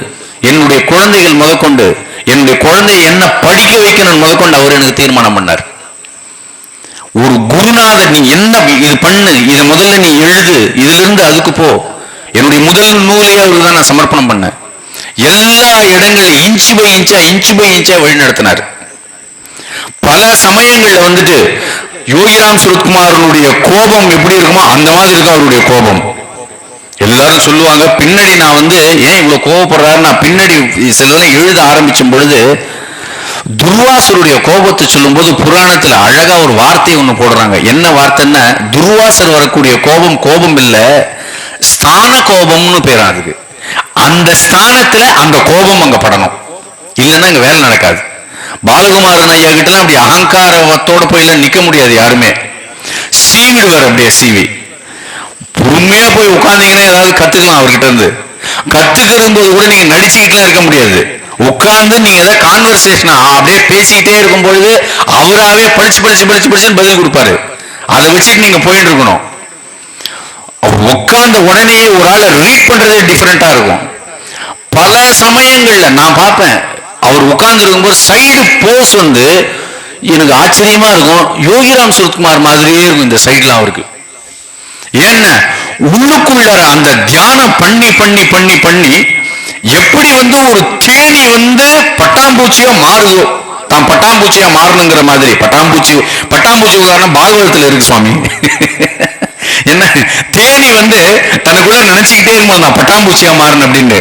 என்னுடைய குழந்தைகள் முதற்கொண்டு, என்னுடைய குழந்தைய என்ன படிக்க வைக்கணும் முதற்கொண்டு அவர் எனக்கு தீர்மானம் பண்ணார். ஒரு குருநாதர், நீ என்ன இது பண்ணு, இதை முதல்ல நீ எழுது, இதுல இருந்து அதுக்கு போ. என்னுடைய முதல் நூலையே அவருக்கு தான் நான் சமர்ப்பணம் பண்ணேன். எல்லா இடங்களையும் இன்ச்சு பை இன்ச்சா வழி நடத்தினார். பல சமயங்கள்ல வந்துட்டு யோகிராம் சுரத்குமாரனுடைய கோபம் எப்படி இருக்குமோ அந்த மாதிரி இருக்கும் அவருடைய கோபம். எல்லாரும் சொல்லுவாங்க, பின்னாடி நான் வந்து ஏன் இவ்வளவு கோபப்படுறாரு, நான் பின்னாடி சிலதெல்லாம் எழுத ஆரம்பிச்சும் பொழுது துர்வாசருடைய கோபத்தை சொல்லும் போது புராணத்துல அழகா ஒரு வார்த்தை ஒண்ணு போடுறாங்க. என்ன வார்த்தைன்னா, துர்வாசர் வரக்கூடிய கோபம் கோபம் இல்ல, ஸ்தான கோபம்னு பேர். அதுக்கு அந்த ஸ்தானத்துல அந்த கோபம் அங்க படணும், இல்லைன்னா இங்க வேலை நடக்காது. பாலகுமாரன் ஐயா கிட்ட அப்படி அகங்காரத்தோட போய் நிக்க முடியாது யாருமே. சீவிடுவார் அப்படியே சீவி. பொறுமையா போய் உட்கார்ந்தீங்கன்னா ஏதாவது கத்துக்கலாம் அவர்கிட்ட இருந்து. கத்துக்கிற போது கூட நீங்க நடிச்சுக்கிட்டுலாம் இருக்க முடியாது. உட்கார்ந்து நீங்க ஏதாவது கான்வர்சேஷன் அப்படியே பேசிக்கிட்டே இருக்கும் பொழுது அவராகவே படிச்சு பதில் கொடுப்பாரு. அதை வச்சுட்டு நீங்க போயிட்டு இருக்கணும். உட்கார்ந்த உடனே ஒரு ஆளை ரீட் பண்றதே டிஃபரெண்டா இருக்கும். பல சமயங்கள்ல நான் பார்ப்பேன், அவர் உட்கார்ந்து இருக்கும்போது சைடு போஸ் வந்து எனக்கு ஆச்சரியமா இருக்கும். யோகிராம் சுரத்குமார் மாதிரியே இருக்கும் இந்த சைட்ல அவருக்கு. ஏன்னா உள்ளுக்குள்ளார அந்த தியானம் பண்ணி பண்ணி பண்ணி பண்ணி எப்படி வந்து ஒரு தேனி வந்து பட்டாம்பூச்சியா மாறுதோ, தான் பட்டாம்பூச்சியா மாறணுங்கிற மாதிரி. பட்டாம்பூச்சி உதாரணம் பாகவதத்துல இருக்கு சுவாமி. என்ன தேனி வந்து தனக்குள்ள நினைச்சுக்கிட்டே இருக்கும் நான் பட்டாம்பூச்சியா மாறணும் அப்படின்னு.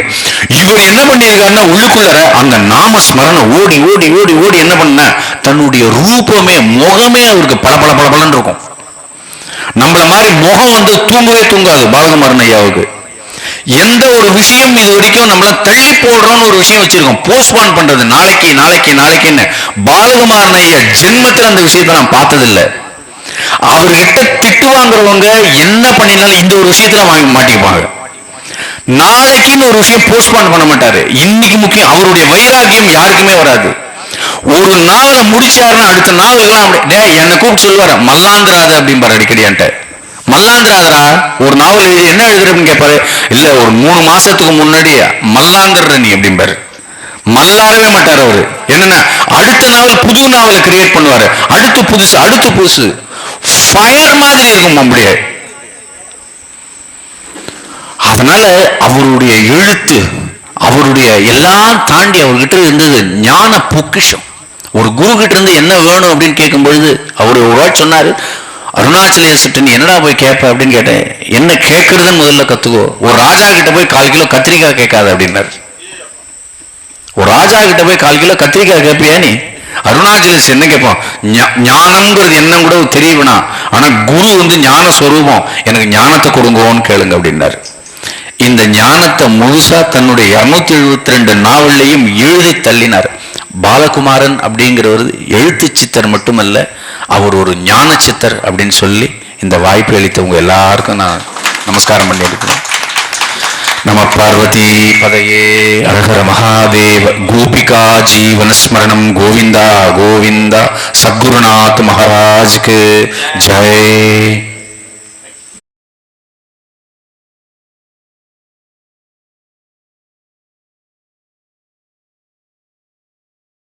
இவர் என்ன பண்ணிருக்காருன்னா உள்ளுக்குள்ளார அந்த நாம ஸ்மரணம் ஓடி ஓடி ஓடி ஓடி என்ன பண்ண, தன்னுடைய ரூபமே முகமே அவருக்கு பல பல பல பலன்னு இருக்கும். நம்மள மாதிரி முகம் வந்து தூங்கவே தூங்காது பாலகுமாரன் ஐயாவுக்கு. எந்த ஒரு விஷயம் இது வரைக்கும் நம்மள தள்ளி போடுறோம்னு ஒரு விஷயம் வச்சிருக்கோம், போஸ்ட்பான் பண்றது, நாளைக்கு நாளைக்கு நாளைக்குன்னு. பாலகுமாரன் ஐயா ஜென்மத்தில் அந்த விஷயத்தை நான் பார்த்ததில்லை. அவர்கிட்ட திட்டு வாங்குறவங்க என்ன பண்ணினாலும் இந்த ஒரு விஷயத்துல வாங்கி மாட்டிப்பாங்க. நாளைக்குன்னு ஒரு விஷயம் போஸ்ட்பான் பண்ண மாட்டாரு. இன்னைக்கு முக்கியம். அவருடைய வைராகியம் யாருக்குமே வராது. ஒரு நாவலை முடிச்சாருன்னா அடுத்த நாள் எல்லாம் என்னை கூப்பிட்டு சொல்லுவாரு, மல்லாந்திராது அப்படிம்பாரு அடிக்கடி. என்கிட்ட மல்லாந்திராதரா ஒரு நாவல் எழுதி என்ன எழுதுறன்னு கேட்பாரு. இல்ல ஒரு 3 மாசத்துக்கு முன்னாடி மல்லாந்திர நீ அப்படிம்பாரு. மல்லாரவே மாட்டாரு அவரு. என்னன்னா அடுத்த நாவல் புது நாவலை கிரியேட் பண்ணுவாரு. அடுத்து புதுசு ஃபயர் மாதிரி இருக்கும் அப்படியே. அதனால அவருடைய எழுத்து, அவருடைய எல்லாம் தாண்டி அவர்கிட்ட இருந்தது ஞான பொக்கிஷம். ஒரு குரு கிட்ட இருந்து என்ன வேணும் அப்படின்னு கேட்கும் பொழுது அவர் ஒரு வாட் சொன்னாரு, அருணாச்சலேசர்ட்ட நீ என்னடா போய் கேட்ப அப்படின்னு கேட்டேன். என்ன கேட்கறதுன்னு முதல்ல கத்துக்கோ. ஒரு ராஜா கிட்ட போய் 1/4 கிலோ கத்திரிக்காய் கேட்காத அப்படின்னாரு. ஒரு ராஜா கிட்ட போய் 1/4 கிலோ கத்திரிக்காய் கேட்பியா நீ? அருணாச்சலேசர் என்ன கேட்பான், ஞானம்ங்கிறது என்ன கூட தெரியவனா, ஆனா குரு வந்து ஞான ஸ்வரூபம், எனக்கு ஞானத்தை கொடுங்கோன்னு கேளுங்க அப்படின்னாரு. இந்த ஞானத்தை முழுசா தன்னுடைய 272 நாவல்லையும் எழுதி தள்ளினார். பாலகுமாரன் அப்படிங்கிறவர் எழுத்து சித்தர் மட்டுமல்ல, அவர் ஒரு ஞான சித்தர் அப்படின்னு சொல்லி இந்த வாய்ப்பு அளித்தவங்க எல்லாருக்கும் நான் நமஸ்காரம் பண்ணி இருக்கிறேன். நம பார்வதி பதையே ஹர மகாதேவ. கோபிகா ஜீவனஸ்மரணம் கோவிந்தா கோவிந்தா. சத்குருநாத் மகாராஜ்க்கு ஜெய்.